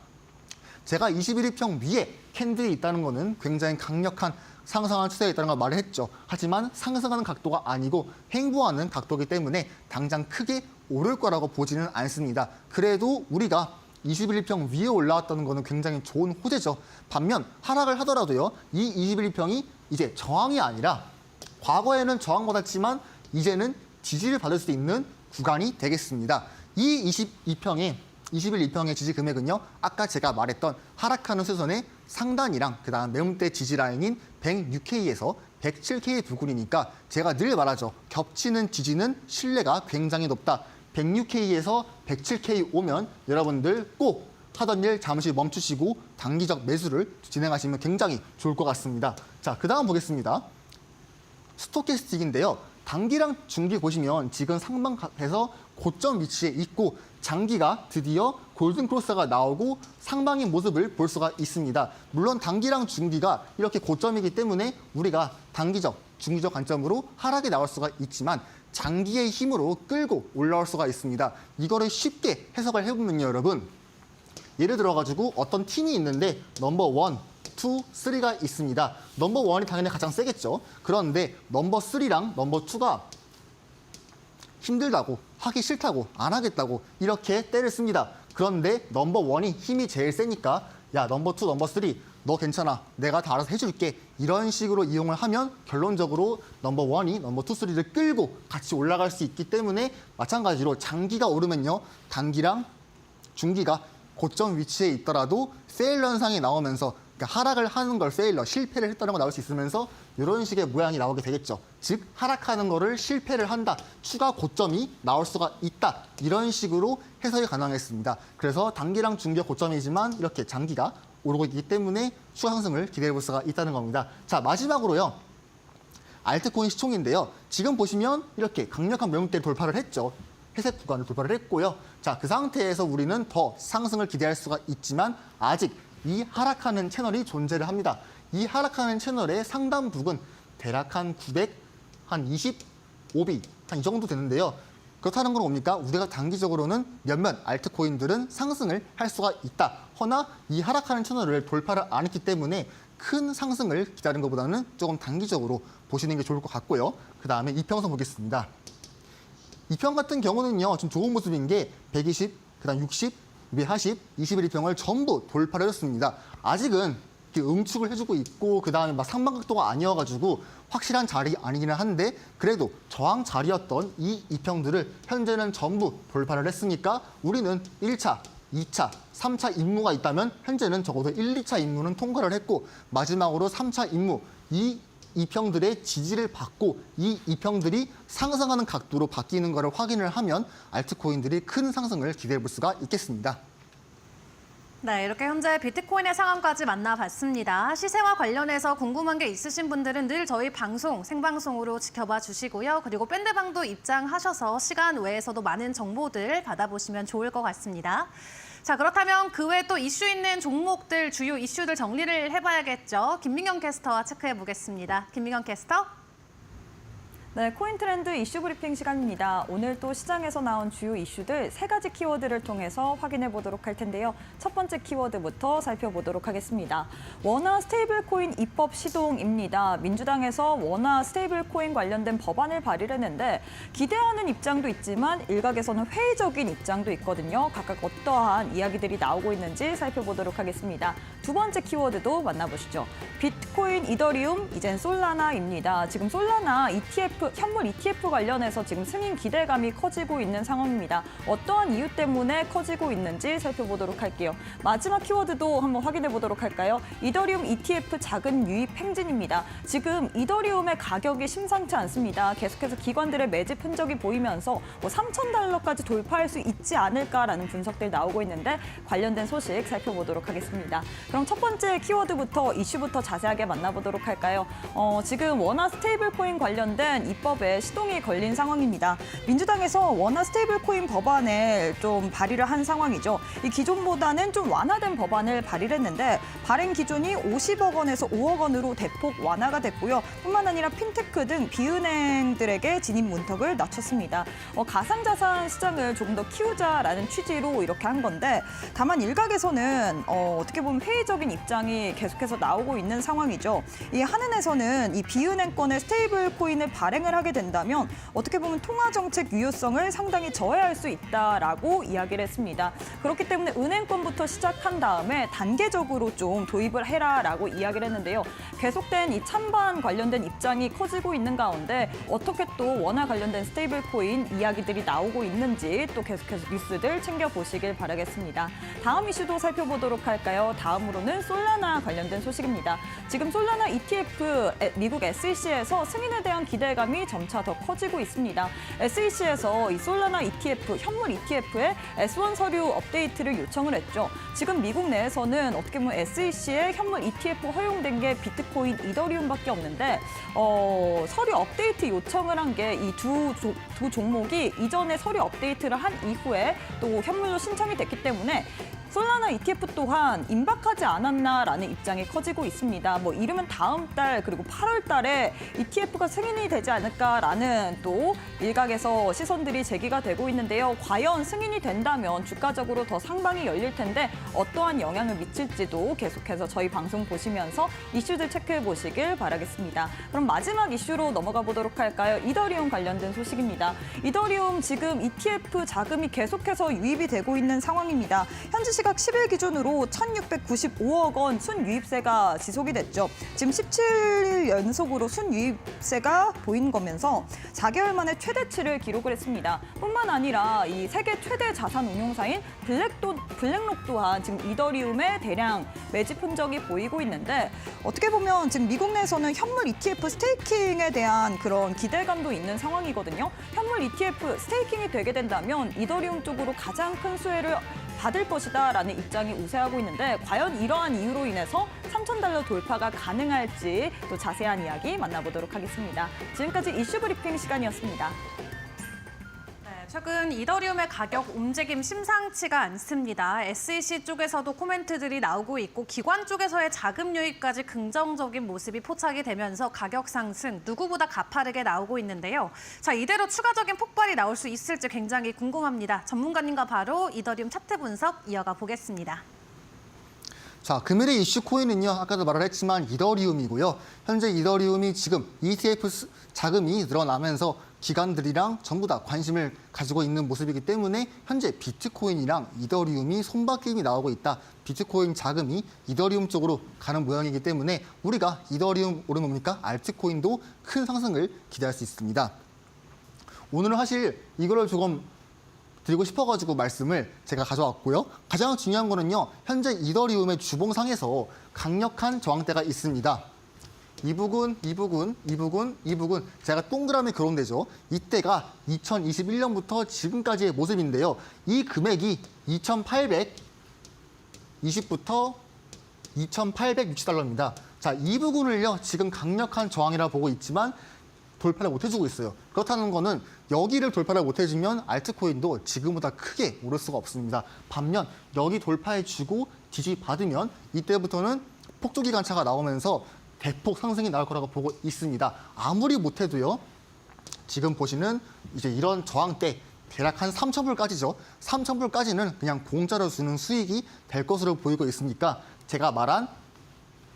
제가 21일 평 위에 캔들이 있다는 것은 굉장히 강력한 상승하는 추세가 있다는 걸 말을 했죠. 하지만 상승하는 각도가 아니고 횡보하는 각도이기 때문에 당장 크게 오를 거라고 보지는 않습니다. 그래도 우리가 21일 평 위에 올라왔다는 것은 굉장히 좋은 호재죠. 반면 하락을 하더라도요. 이 21일 평이 이제 저항이 아니라 과거에는 저항받았지만 이제는 지지를 받을 수 있는 구간이 되겠습니다. 이 22평의 21평의 지지 금액은요. 아까 제가 말했던 하락하는 수선의 상단이랑 그다음 매물대 지지 라인인 106K에서 107K 부근이니까 제가 늘 말하죠. 겹치는 지지는 신뢰가 굉장히 높다. 106K에서 107K 오면 여러분들 꼭 하던 일 잠시 멈추시고 단기적 매수를 진행하시면 굉장히 좋을 것 같습니다. 자, 그다음 보겠습니다. 스토캐스틱인데요. 단기랑 중기 보시면 지금 상방에서 고점 위치에 있고 장기가 드디어 골든 크로스가 나오고 상방인 모습을 볼 수가 있습니다. 물론 단기랑 중기가 이렇게 고점이기 때문에 우리가 단기적, 중기적 관점으로 하락이 나올 수가 있지만 장기의 힘으로 끌고 올라올 수가 있습니다. 이거를 쉽게 해석을 해보면요, 여러분. 예를 들어가지고 어떤 팀이 있는데 넘버 1, 2, 3가 있습니다. 넘버 1이 당연히 가장 세겠죠. 그런데 넘버 3랑 넘버 2가 힘들다고, 하기 싫다고, 안 하겠다고 이렇게 때를 씁니다. 그런데 넘버 1이 힘이 제일 세니까 야, 넘버 2, 넘버 3, 너 괜찮아. 내가 다 알아서 해줄게. 이런 식으로 이용을 하면 결론적으로 넘버 1이 넘버 2, 3를 끌고 같이 올라갈 수 있기 때문에 마찬가지로 장기가 오르면요. 단기랑 중기가 고점 위치에 있더라도 세일러 현상이 나오면서 그러니까 하락을 하는 걸 페일러, 실패를 했다는 거 나올 수 있으면서 이런 식의 모양이 나오게 되겠죠. 즉 하락하는 거를 실패를 한다. 추가 고점이 나올 수가 있다. 이런 식으로 해석이 가능했습니다. 그래서 단기랑 중기 고점이지만 이렇게 장기가 오르고 있기 때문에 추가 상승을 기대해 볼 수가 있다는 겁니다. 자, 마지막으로요. 알트코인 시총인데요. 지금 보시면 이렇게 강력한 매물대를 돌파를 했죠. 회색 구간을 돌파를 했고요. 자, 그 상태에서 우리는 더 상승을 기대할 수가 있지만 아직 이 하락하는 채널이 존재를 합니다. 이 하락하는 채널의 상단 부근 대략 한 925B 한 이 정도 되는데요. 그렇다는 건 뭡니까? 우리가 단기적으로는 몇몇 알트코인들은 상승을 할 수가 있다. 허나 이 하락하는 채널을 돌파를 안 했기 때문에 큰 상승을 기다리는 것보다는 조금 단기적으로 보시는 게 좋을 것 같고요. 그 다음에 이평선 보겠습니다. 이평 같은 경우는요. 좀 좋은 모습인 게 120, 그 다음 60, 240, 21평을 전부 돌파를 했습니다. 아직은 이렇게 응축을 해주고 있고 그다음에 막 상방각도가 아니어가지고 확실한 자리 아니기는 한데 그래도 저항 자리였던 이 이평들을 현재는 전부 돌파를 했으니까 우리는 1차, 2차, 3차 임무가 있다면 현재는 적어도 1, 2차 임무는 통과를 했고 마지막으로 3차 임무, 이 이평들의 지지를 받고 이 이평들이 상승하는 각도로 바뀌는 것을 확인을 하면 알트코인들이 큰 상승을 기대해 볼 수가 있겠습니다. 네, 이렇게 현재 비트코인의 상황까지 만나봤습니다. 시세와 관련해서 궁금한 게 있으신 분들은 늘 저희 방송, 생방송으로 지켜봐 주시고요. 그리고 밴드방도 입장하셔서 시간 외에서도 많은 정보들 받아보시면 좋을 것 같습니다. 자, 그렇다면 그 외에 또 이슈 있는 종목들, 주요 이슈들 정리를 해봐야겠죠. 김민경 캐스터와 체크해 보겠습니다. 김민경 캐스터. 네, 코인트렌드 이슈 브리핑 시간입니다. 오늘 또 시장에서 나온 주요 이슈들 3가지 키워드를 통해서 확인해 보도록 할 텐데요. 첫 번째 키워드부터 살펴보도록 하겠습니다. 원화 스테이블 코인 입법 시동입니다. 민주당에서 원화 스테이블 코인 관련된 법안을 발의를 했는데 기대하는 입장도 있지만 일각에서는 회의적인 입장도 있거든요. 각각 어떠한 이야기들이 나오고 있는지 살펴보도록 하겠습니다. 두 번째 키워드도 만나보시죠. 비트코인, 이더리움, 이젠 솔라나입니다. 지금 솔라나 현물 ETF 관련해서 지금 승인 기대감이 커지고 있는 상황입니다. 어떠한 이유 때문에 커지고 있는지 살펴보도록 할게요. 마지막 키워드도 한번 확인해 보도록 할까요? 이더리움 ETF 자금 유입 행진입니다. 지금 이더리움의 가격이 심상치 않습니다. 계속해서 기관들의 매집 흔적이 보이면서 $3,000까지 돌파할 수 있지 않을까라는 분석들 나오고 있는데 관련된 소식 살펴보도록 하겠습니다. 그럼 첫 번째 키워드부터 이슈부터 자세하게 만나보도록 할까요? 지금 원화 스테이블 코인 관련된 입법에 시동이 걸린 상황입니다. 민주당에서 원화 스테이블 코인 법안을 좀 발의를 한 상황이죠. 이 기존보다는 좀 완화된 법안을 발의를 했는데 발행 기준이 50억 원에서 5억 원으로 대폭 완화가 됐고요. 뿐만 아니라 핀테크 등 비은행들에게 진입 문턱을 낮췄습니다. 가상자산 시장을 조금 더 키우자라는 취지로 이렇게 한 건데 다만 일각에서는 어떻게 보면 회의적인 입장이 계속해서 나오고 있는 상황이죠. 이 한은에서는 이 비은행권의 스테이블 코인을 발행을 하게 된다면 어떻게 보면 통화 정책 유효성을 상당히 저해할 수 있다라고 이야기를 했습니다. 그렇기 때문에 은행권부터 시작한 다음에 단계적으로 좀 도입을 해라라고 이야기를 했는데요. 계속된 이 찬반 관련된 입장이 커지고 있는 가운데 어떻게 또 원화 관련된 스테이블 코인 이야기들이 나오고 있는지 또 계속해서 뉴스들 챙겨보시길 바라겠습니다. 다음 이슈도 살펴보도록 할까요? 다음으로는 솔라나 관련된 소식입니다. 지금 솔라나 ETF 미국 SEC에서 승인에 대한 기대감이 점차 더 커지고 있습니다. SEC에서 이 솔라나 ETF, 현물 ETF의 S1 서류 업데이트를 요청을 했죠. 지금 미국 내에서는 어떻게 보면 SEC의 현물 ETF 허용된 게 비트코인, 이더리움밖에 없는데 서류 업데이트 요청을 한 게 이 두 종목이 이전에 서류 업데이트를 한 이후에 또 현물로 신청이 됐기 때문에 솔라나 ETF 또한 임박하지 않았나라는 입장이 커지고 있습니다. 이르면 다음 달 그리고 8월 달에 ETF가 승인이 되지 않을까라는 또 일각에서 시선들이 제기가 되고 있는데요. 과연 승인이 된다면 주가적으로 더 상방이 열릴 텐데 어떠한 영향을 미칠지도 계속해서 저희 방송 보시면서 이슈들 체크해 보시길 바라겠습니다. 그럼 마지막 이슈로 넘어가 보도록 할까요? 이더리움 관련된 소식입니다. 이더리움 지금 ETF 자금이 계속해서 유입이 되고 있는 상황입니다. 현지 시각 10일 기준으로 1,695억 원 순유입세가 지속이 됐죠. 지금 17일 연속으로 순유입세가 보인 거면서 4개월 만에 최대치를 기록을 했습니다. 뿐만 아니라 이 세계 최대 자산 운용사인 블랙록 또한 지금 이더리움의 대량 매집 흔적이 보이고 있는데 어떻게 보면 지금 미국 내에서는 현물 ETF 스테이킹에 대한 그런 기대감도 있는 상황이거든요. 현물 ETF 스테이킹이 되게 된다면 이더리움 쪽으로 가장 큰 수혜를 받을 것이다라는 입장이 우세하고 있는데 과연 이러한 이유로 인해서 $3,000 돌파가 가능할지 또 자세한 이야기 만나보도록 하겠습니다. 지금까지 이슈 브리핑 시간이었습니다. 최근 이더리움의 가격 움직임 심상치가 않습니다. SEC 쪽에서도 코멘트들이 나오고 있고 기관 쪽에서의 자금 유입까지 긍정적인 모습이 포착이 되면서 가격 상승 누구보다 가파르게 나오고 있는데요. 자, 이대로 추가적인 폭발이 나올 수 있을지 굉장히 궁금합니다. 전문가님과 바로 이더리움 차트 분석 이어가 보겠습니다. 자, 금일의 이슈 코인은요, 아까도 말을 했지만 이더리움이고요. 현재 이더리움이 지금 ETF 자금이 늘어나면서 기관들이랑 전부 다 관심을 가지고 있는 모습이기 때문에 현재 비트코인이랑 이더리움이 손바뀜이 나오고 있다. 비트코인 자금이 이더리움 쪽으로 가는 모양이기 때문에 우리가 이더리움 오르면 뭡니까? 알트코인도 큰 상승을 기대할 수 있습니다. 오늘은 사실 이거를 조금 드리고 싶어가지고 말씀을 제가 가져왔고요. 가장 중요한 거는요. 현재 이더리움의 주봉상에서 강력한 저항대가 있습니다. 이 부분 제가 동그라미 그런 데죠. 이때가 2021년부터 지금까지의 모습인데요. 이 금액이 2,820부터 2,860달러입니다. 자, 이 부분을요. 지금 강력한 저항이라 보고 있지만 돌파를 못 해주고 있어요. 그렇다는 거는 여기를 돌파를 못 해주면 알트코인도 지금보다 크게 오를 수가 없습니다. 반면 여기 돌파해주고 지지받으면 이때부터는 폭조기관차가 나오면서 대폭 상승이 나올 거라고 보고 있습니다. 아무리 못해도요. 지금 보시는 이제 이런 저항대 대략 한 3,000불까지죠. 3,000불까지는 그냥 공짜로 주는 수익이 될 것으로 보이고 있으니까 제가 말한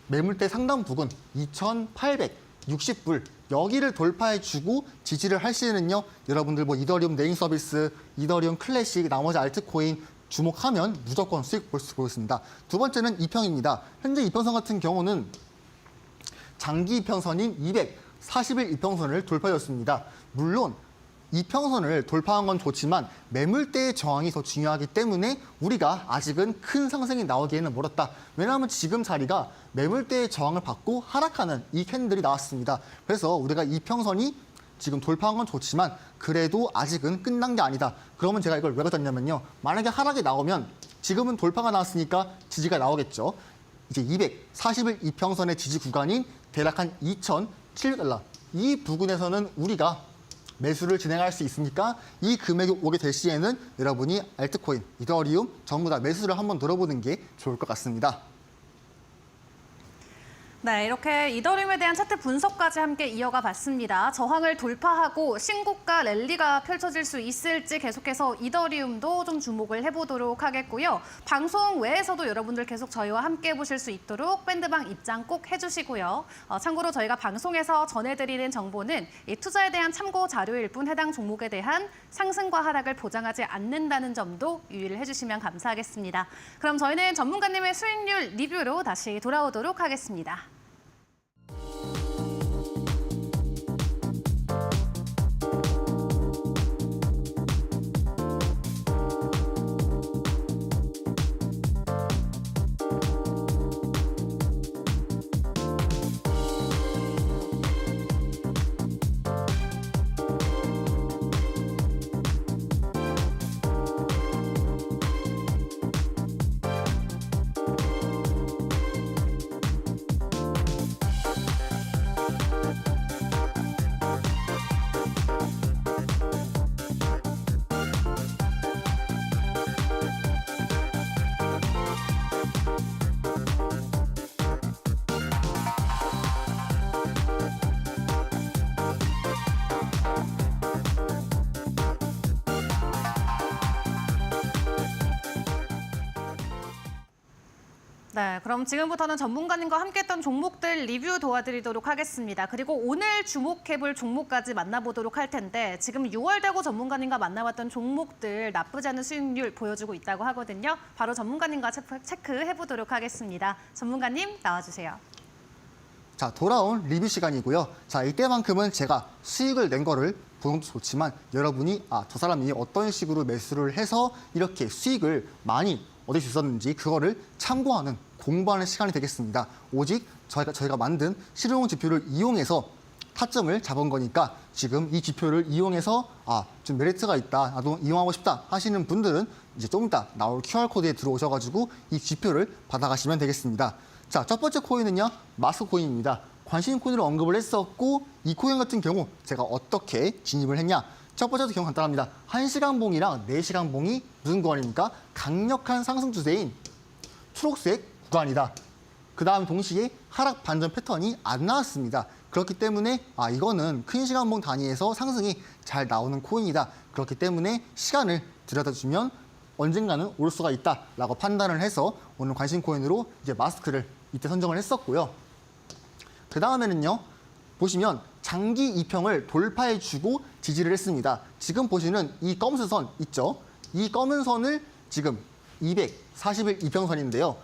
매물대 상단 부근 2,860불 여기를 돌파해주고 지지를 할 시에는요. 여러분들 뭐 이더리움 네임 서비스, 이더리움 클래식, 나머지 알트코인 주목하면 무조건 수익 볼 수 보였습니다. 두 번째는 이평입니다. 현재 이평선 같은 경우는 장기 이평선인 240일 이평선을 돌파했습니다. 물론 이평선을 돌파한 건 좋지만 매물대의 저항이 더 중요하기 때문에 우리가 아직은 큰 상승이 나오기에는 멀었다. 왜냐하면 지금 자리가 매물대의 저항을 받고 하락하는 이 캔들이 나왔습니다. 그래서 우리가 이평선이 지금 돌파한 건 좋지만 그래도 아직은 끝난 게 아니다. 그러면 제가 이걸 왜 가졌냐면요. 만약에 하락이 나오면 지금은 돌파가 나왔으니까 지지가 나오겠죠. 이제 240일 이평선의 지지 구간인 대략 한 2,700달러. 이 부근에서는 우리가 매수를 진행할 수 있으니까 이 금액이 오게 될 시에는 여러분이 알트코인, 이더리움 전부 다 매수를 한번 들어보는 게 좋을 것 같습니다. 네, 이렇게 이더리움에 대한 차트 분석까지 함께 이어가 봤습니다. 저항을 돌파하고 신고가 랠리가 펼쳐질 수 있을지 계속해서 이더리움도 좀 주목을 해보도록 하겠고요. 방송 외에서도 여러분들 계속 저희와 함께 보실 수 있도록 밴드방 입장 꼭 해주시고요. 참고로 저희가 방송에서 전해드리는 정보는 이 투자에 대한 참고 자료일 뿐 해당 종목에 대한 상승과 하락을 보장하지 않는다는 점도 유의를 해주시면 감사하겠습니다. 그럼 저희는 전문가님의 수익률 리뷰로 다시 돌아오도록 하겠습니다. 네, 그럼 지금부터는 전문가님과 함께했던 종목들 리뷰 도와드리도록 하겠습니다. 그리고 오늘 주목해볼 종목까지 만나보도록 할 텐데 지금 6월 되고 전문가님과 만나봤던 종목들 나쁘지 않은 수익률 보여주고 있다고 하거든요. 바로 전문가님과 체크해보도록 하겠습니다. 전문가님 나와주세요. 자, 돌아온 리뷰 시간이고요. 자, 이때만큼은 제가 수익을 낸 거를 보는 것도 좋지만 여러분이 저 사람이 어떤 식으로 매수를 해서 이렇게 수익을 많이 얻을 수 있었는지 그거를 참고하는 공부하는 시간이 되겠습니다. 오직 저희가 만든 실용 지표를 이용해서 타점을 잡은 거니까 지금 이 지표를 이용해서 좀 메리트가 있다, 나도 이용하고 싶다 하시는 분들은 이제 좀 이따 나올 QR코드에 들어오셔가지고 이 지표를 받아가시면 되겠습니다. 자, 첫 번째 코인은요, 마스코인입니다. 관심 코인으로 언급을 했었고 이 코인 같은 경우 제가 어떻게 진입을 했냐? 첫 번째도 경우 간단합니다. 1시간 봉이랑 4시간 봉이 무슨 구간입니까? 강력한 상승 추세인 초록색 구간이다. 그 다음 동시에 하락 반전 패턴이 안 나왔습니다. 그렇기 때문에 이거는 큰 시간 봉 단위에서 상승이 잘 나오는 코인이다. 그렇기 때문에 시간을 들여다주면 언젠가는 올 수가 있다라고 판단을 해서 오늘 관심 코인으로 이제 마스크를 이때 선정을 했었고요. 그 다음에는요, 보시면 장기 이평을 돌파해주고 지지를 했습니다. 지금 보시는 이 검은 선 있죠? 이 검은 선을 지금 240일 이평선인데요.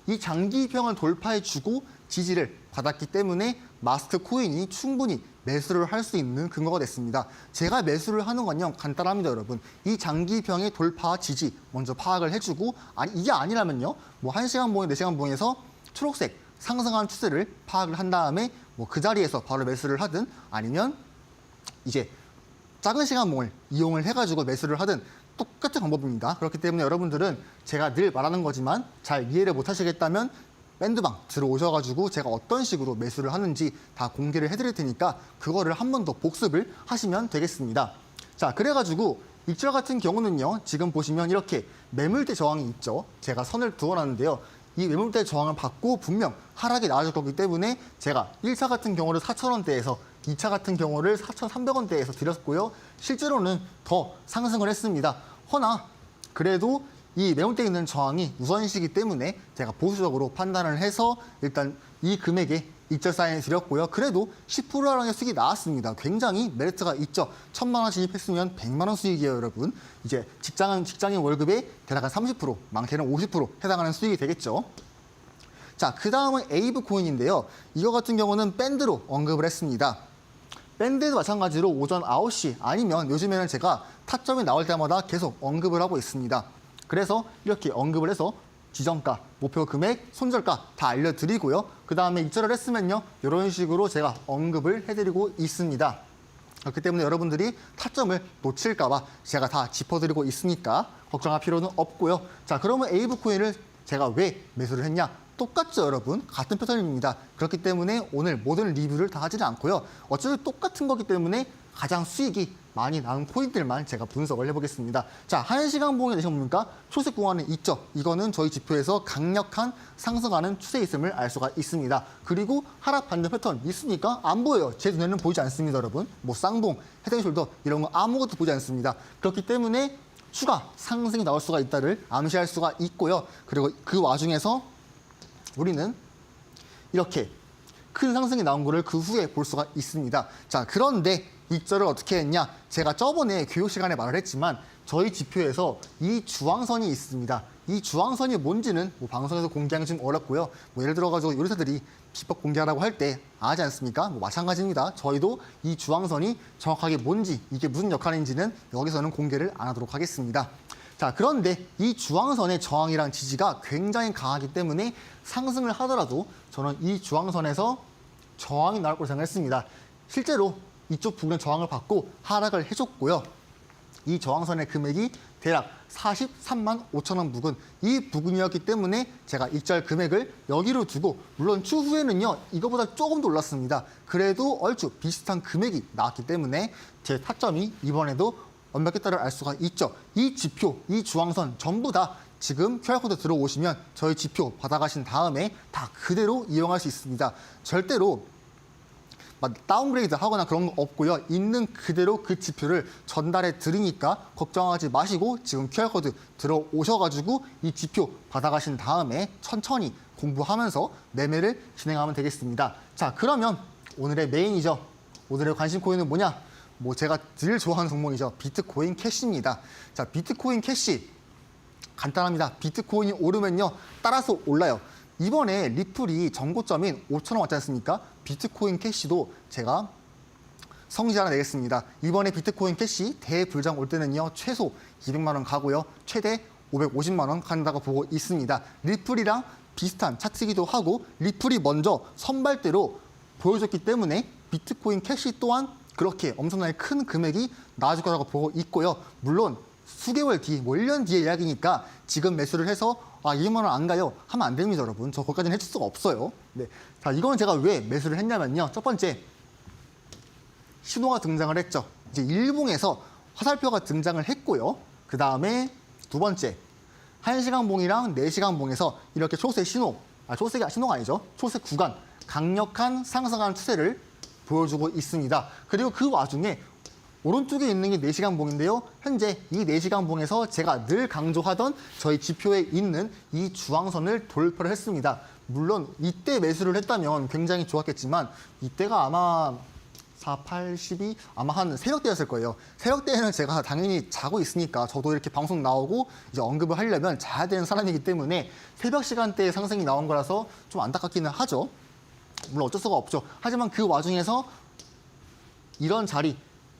이 장기 이평을 돌파해주고 지지를 받았기 때문에 마스크 코인이 충분히 매수를 할 수 있는 근거가 됐습니다. 제가 매수를 하는 건요, 간단합니다, 여러분. 이 장기 이평의 돌파 지지 먼저 파악을 해주고, 아니 이게 아니라면요, 뭐 1시간 봉에 4시간 봉에서 초록색 상승한 추세를 파악을 한 다음에 뭐 그 자리에서 바로 매수를 하든 아니면 이제 작은 시간 봉을 이용을 해가지고 매수를 하든 똑같은 방법입니다. 그렇기 때문에 여러분들은 제가 늘 말하는 거지만 잘 이해를 못 하시겠다면 밴드방 들어오셔가지고 제가 어떤 식으로 매수를 하는지 다 공개를 해드릴 테니까 그거를 한 번 더 복습을 하시면 되겠습니다. 자, 그래가지고 익절 같은 경우는요, 지금 보시면 이렇게 매물대 저항이 있죠. 제가 선을 두어놨는데요. 이 매물대 저항을 받고 분명 하락이 나와줄 거기 때문에 제가 1차 같은 경우를 4,000원대에서 2차 같은 경우를 4,300원대에서 드렸고요. 실제로는 더 상승을 했습니다. 허나 그래도 이 매물대에 있는 저항이 우선시이기 때문에 제가 보수적으로 판단을 해서 일단 이 금액에 익절 사인을 드렸고요. 그래도 10%랑의 수익이 나왔습니다. 굉장히 메리트가 있죠. 1,000만 원 진입했으면 100만 원 수익이에요, 여러분. 이제 직장인 월급에 대략 한 30%, 많게는 50% 해당하는 수익이 되겠죠. 자, 그 다음은 에이브 코인인데요. 이거 같은 경우는 밴드로 언급을 했습니다. 밴드도 마찬가지로 오전 9시 아니면 요즘에는 제가 타점이 나올 때마다 계속 언급을 하고 있습니다. 그래서 이렇게 언급을 해서 지정가, 목표 금액, 손절가 다 알려드리고요. 그 다음에 입절을 했으면요, 이런 식으로 제가 언급을 해드리고 있습니다. 그렇기 때문에 여러분들이 타점을 놓칠까 봐 제가 다 짚어드리고 있으니까 걱정할 필요는 없고요. 자, 그러면 에이브 코인을 제가 왜 매수를 했냐? 똑같죠, 여러분. 같은 패턴입니다. 그렇기 때문에 오늘 모든 리뷰를 다 하지는 않고요. 어차피 똑같은 거기 때문에 가장 수익이 많이 나는 코인들만 제가 분석을 해보겠습니다. 자, 1시간 봉에 내시면 뭡니까? 초색 구간에 있죠. 이거는 저희 지표에서 강력한 상승하는 추세에 있음을 알 수가 있습니다. 그리고 하락 반등 패턴 있으니까 안 보여요. 제 눈에는 보이지 않습니다, 여러분. 뭐 쌍봉, 헤드앤숄더 이런 거 아무것도 보이지 않습니다. 그렇기 때문에 추가 상승이 나올 수가 있다를 암시할 수가 있고요. 그리고 그 와중에서 우리는 이렇게 큰 상승이 나온 거를 그 후에 볼 수가 있습니다. 자, 그런데 익절을 어떻게 했냐? 제가 저번에 교육 시간에 말을 했지만 저희 지표에서 이 주황선이 있습니다. 이 주황선이 뭔지는 뭐 방송에서 공개하기 좀 어렵고요. 뭐 예를 들어가지고 요리사들이 비법 공개하라고 할 때 하지 않습니까? 뭐 마찬가지입니다. 저희도 이 주황선이 정확하게 뭔지, 이게 무슨 역할인지는 여기서는 공개를 안 하도록 하겠습니다. 자, 그런데 이 주황선의 저항이랑 지지가 굉장히 강하기 때문에 상승을 하더라도 저는 이 주황선에서 저항이 나올 거라고 생각했습니다. 실제로 이쪽 부분에 저항을 받고 하락을 해줬고요. 이 저항선의 금액이 대략 43만 5천 원 부근, 이 부근이었기 때문에 제가 익절 금액을 여기로 두고, 물론 추후에는요 이거보다 조금 더 올랐습니다. 그래도 얼추 비슷한 금액이 나왔기 때문에 제 타점이 이번에도 완벽했다를 알 수가 있죠. 이 지표, 이 주황선 전부 다 지금 QR코드 들어오시면 저희 지표 받아가신 다음에 다 그대로 이용할 수 있습니다. 절대로 다운그레이드 하거나 그런 거 없고요. 있는 그대로 그 지표를 전달해 드리니까 걱정하지 마시고 지금 QR코드 들어오셔가지고 이 지표 받아가신 다음에 천천히 공부하면서 매매를 진행하면 되겠습니다. 자, 그러면 오늘의 메인이죠. 오늘의 관심 코인은 뭐냐? 뭐 제가 늘 좋아하는 종목이죠. 비트코인 캐시입니다. 자, 비트코인 캐시 간단합니다. 비트코인이 오르면요 따라서 올라요. 이번에 리플이 전고점인 5,000원 왔지 않습니까? 비트코인 캐시도 제가 성지 하나 내겠습니다. 이번에 비트코인 캐시 대불장 올 때는요 최소 200만 원 가고요. 최대 550만 원 간다고 보고 있습니다. 리플이랑 비슷한 차트이기도 하고 리플이 먼저 선발대로 보여줬기 때문에 비트코인 캐시 또한 그렇게 엄청나게 큰 금액이 나와줄 거라고 보고 있고요. 물론 수개월 뒤, 뭐 1년 뒤의 이야기니까 지금 매수를 해서 200만 원 안 가요 하면 안 됩니다, 여러분. 저 거기까지는 해줄 수가 없어요. 네. 자, 이거는 제가 왜 매수를 했냐면요. 첫 번째, 신호가 등장을 했죠. 이제 일봉에서 화살표가 등장을 했고요. 그 다음에 두 번째, 1시간 봉이랑 4시간 봉에서 이렇게 초록색 신호, 초록색이 신호가 아니죠. 초록색 구간, 강력한 상승하는 추세를 보여주고 있습니다. 그리고 그 와중에 오른쪽에 있는 게 4시간 봉인데요. 현재 이 4시간 봉에서 제가 늘 강조하던 저희 지표에 있는 이 주황선을 돌파를 했습니다. 물론 이때 매수를 했다면 굉장히 좋았겠지만 이때가 아마 4, 8, 12 아마 한 새벽때였을 거예요. 새벽때에는 제가 당연히 자고 있으니까 저도 이렇게 방송 나오고 이제 언급을 하려면 자야 되는 사람이기 때문에 새벽 시간대에 상승이 나온 거라서 좀 안타깝기는 하죠. 물론 어쩔 수가 없죠. 하지만 그 와중에서 이런 자리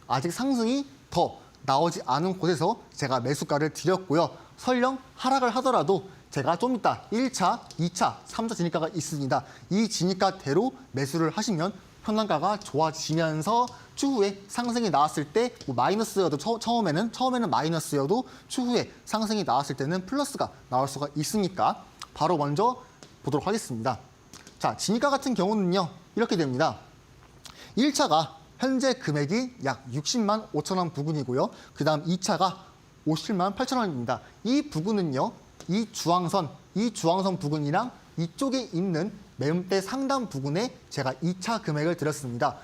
아직 상승이 더 나오지 않은 곳에서 제가 매수가를 드렸고요. 설령 하락을 하더라도 제가 좀 이따 1차, 2차, 3차 진입가가 있습니다. 이 진입가대로 매수를 하시면 평단가가 좋아지면서 추후에 상승이 나왔을 때 뭐 마이너스여도 처음에는 마이너스여도 추후에 상승이 나왔을 때는 플러스가 나올 수가 있으니까 바로 먼저 보도록 하겠습니다. 자, 진입가 같은 경우는요. 이렇게 됩니다. 1차가 현재 금액이 약 60만 5천 원 부근이고요. 그 다음 2차가 57만 8천 원입니다. 이 부근은요. 이 주황선 부근이랑 이쪽에 있는 매물대 상단 부근에 제가 2차 금액을 드렸습니다.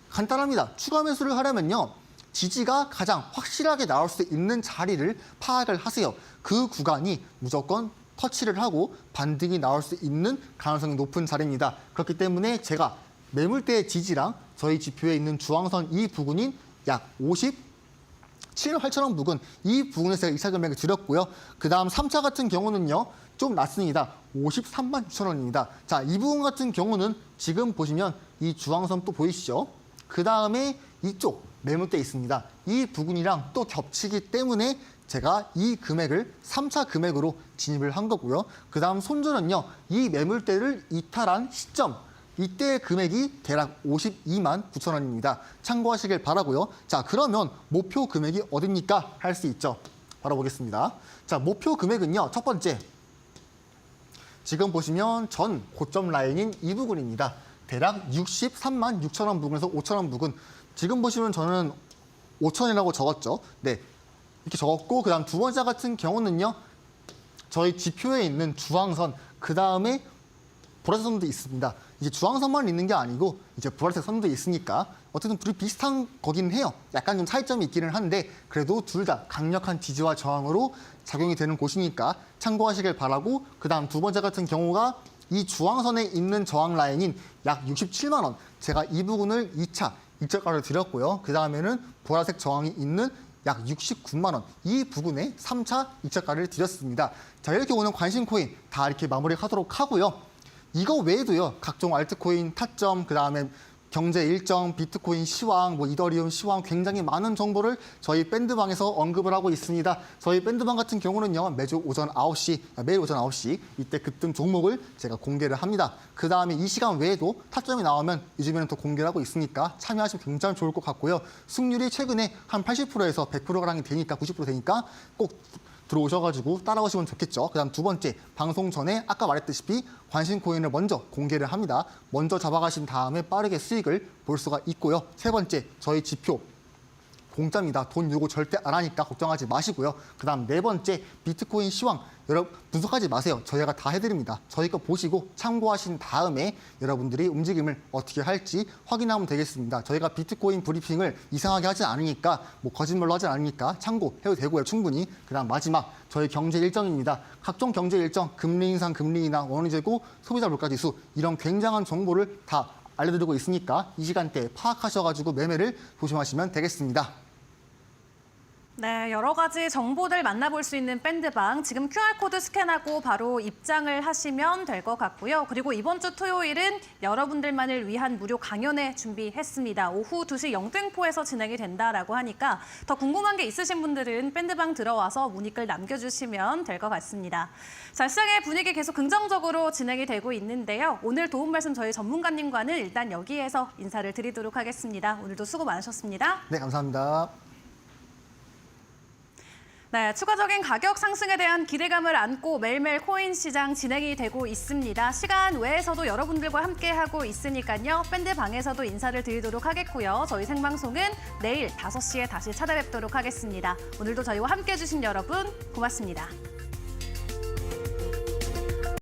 간단합니다. 추가 매수를 하려면요. 지지가 가장 확실하게 나올 수 있는 자리를 파악을 하세요. 그 구간이 무조건 터치를 하고 반등이 나올 수 있는 가능성이 높은 자리입니다. 그렇기 때문에 제가 매물대의 지지랑 저희 지표에 있는 주황선 이 부근인 약 57만 8천 원 부근 이 부근에서 제가 2차 금액을 드렸고요. 그 다음 3차 같은 경우는요. 좀 낮습니다. 53만 6천 원입니다. 자, 이 부분 같은 경우는 지금 보시면 이 주황선 또 보이시죠? 그 다음에 이쪽 매물대 있습니다. 이 부분이랑 또 겹치기 때문에 제가 이 금액을 3차 금액으로 진입을 한 거고요. 그 다음 손절은요. 이 매물대를 이탈한 시점 이때 금액이 대략 52만 9천 원입니다. 참고하시길 바라고요. 자, 그러면 목표 금액이 어딥니까? 할 수 있죠. 바로 보겠습니다. 자, 목표 금액은요. 첫 번째 지금 보시면 전 고점 라인인 이 부분입니다. 대략 63만 6천 원 부근에서 5천 원 부근. 지금 보시면 저는 5천이라고 적었죠. 네, 이렇게 적었고 그 다음 두 번째 같은 경우는요. 저희 지표에 있는 주황선 그 다음에 보라색 선도 있습니다. 이제 주황선만 있는 게 아니고 이제 보라색 선도 있으니까 어쨌든 둘이 비슷한 거긴 해요. 약간 좀 차이점이 있기는 한데 그래도 둘 다 강력한 지지와 저항으로 작용이 되는 곳이니까 참고하시길 바라고 그 다음 두 번째 같은 경우가 이 주황선에 있는 저항 라인인 약 67만 원. 제가 이 부분을 2차 익절가를 드렸고요. 그 다음에는 보라색 저항이 있는 약 69만 원. 이 부분에 3차 익절가를 드렸습니다. 자, 이렇게 오늘 관심 코인 다 이렇게 마무리하도록 하고요. 이거 외에도요. 각종 알트코인 타점, 그 다음에 경제 일정, 비트코인 시황, 뭐 이더리움 시황 굉장히 많은 정보를 저희 밴드방에서 언급을 하고 있습니다. 저희 밴드방 같은 경우는요. 매일 오전 9시 이때 급등 종목을 제가 공개를 합니다. 그 다음에 이 시간 외에도 타점이 나오면 요즘에는 또 공개를 하고 있으니까 참여하시면 굉장히 좋을 것 같고요. 승률이 최근에 한 80%에서 100%가량이 되니까 90% 되니까 꼭 들어오셔가지고 따라오시면 좋겠죠. 그 다음 두 번째, 방송 전에 아까 말했다시피 관심 코인을 먼저 공개를 합니다. 먼저 잡아가신 다음에 빠르게 수익을 볼 수가 있고요. 세 번째, 저희 지표 공짜입니다. 돈 요구 절대 안 하니까 걱정하지 마시고요. 그 다음 네 번째, 비트코인 시황. 여러분 분석하지 마세요. 저희가 다 해드립니다. 저희 거 보시고 참고하신 다음에 여러분들이 움직임을 어떻게 할지 확인하면 되겠습니다. 저희가 비트코인 브리핑을 이상하게 하지 않으니까 뭐 거짓말로 하지 않으니까 참고해도 되고요. 충분히. 그 다음 마지막 저희 경제 일정입니다. 각종 경제 일정, 금리 인상, 금리 인하, 원화 재고, 소비자 물가 지수 이런 굉장한 정보를 다 알려드리고 있으니까 이 시간대에 파악하셔가지고 매매를 조심하시면 되겠습니다. 네, 여러 가지 정보들 만나볼 수 있는 밴드방 지금 QR코드 스캔하고 바로 입장을 하시면 될 것 같고요. 그리고 이번 주 토요일은 여러분들만을 위한 무료 강연회 준비했습니다. 오후 2시 영등포에서 진행이 된다라고 하니까 더 궁금한 게 있으신 분들은 밴드방 들어와서 문의글 남겨주시면 될 것 같습니다. 자, 시장의 분위기 계속 긍정적으로 진행이 되고 있는데요. 오늘 도움 말씀 저희 전문가님과는 일단 여기에서 인사를 드리도록 하겠습니다. 오늘도 수고 많으셨습니다. 네, 감사합니다. 네, 추가적인 가격 상승에 대한 기대감을 안고 매일매일 코인 시장 진행이 되고 있습니다. 시간 외에서도 여러분들과 함께하고 있으니까요. 밴드방에서도 인사를 드리도록 하겠고요. 저희 생방송은 내일 5시에 다시 찾아뵙도록 하겠습니다. 오늘도 저희와 함께해 주신 여러분 고맙습니다.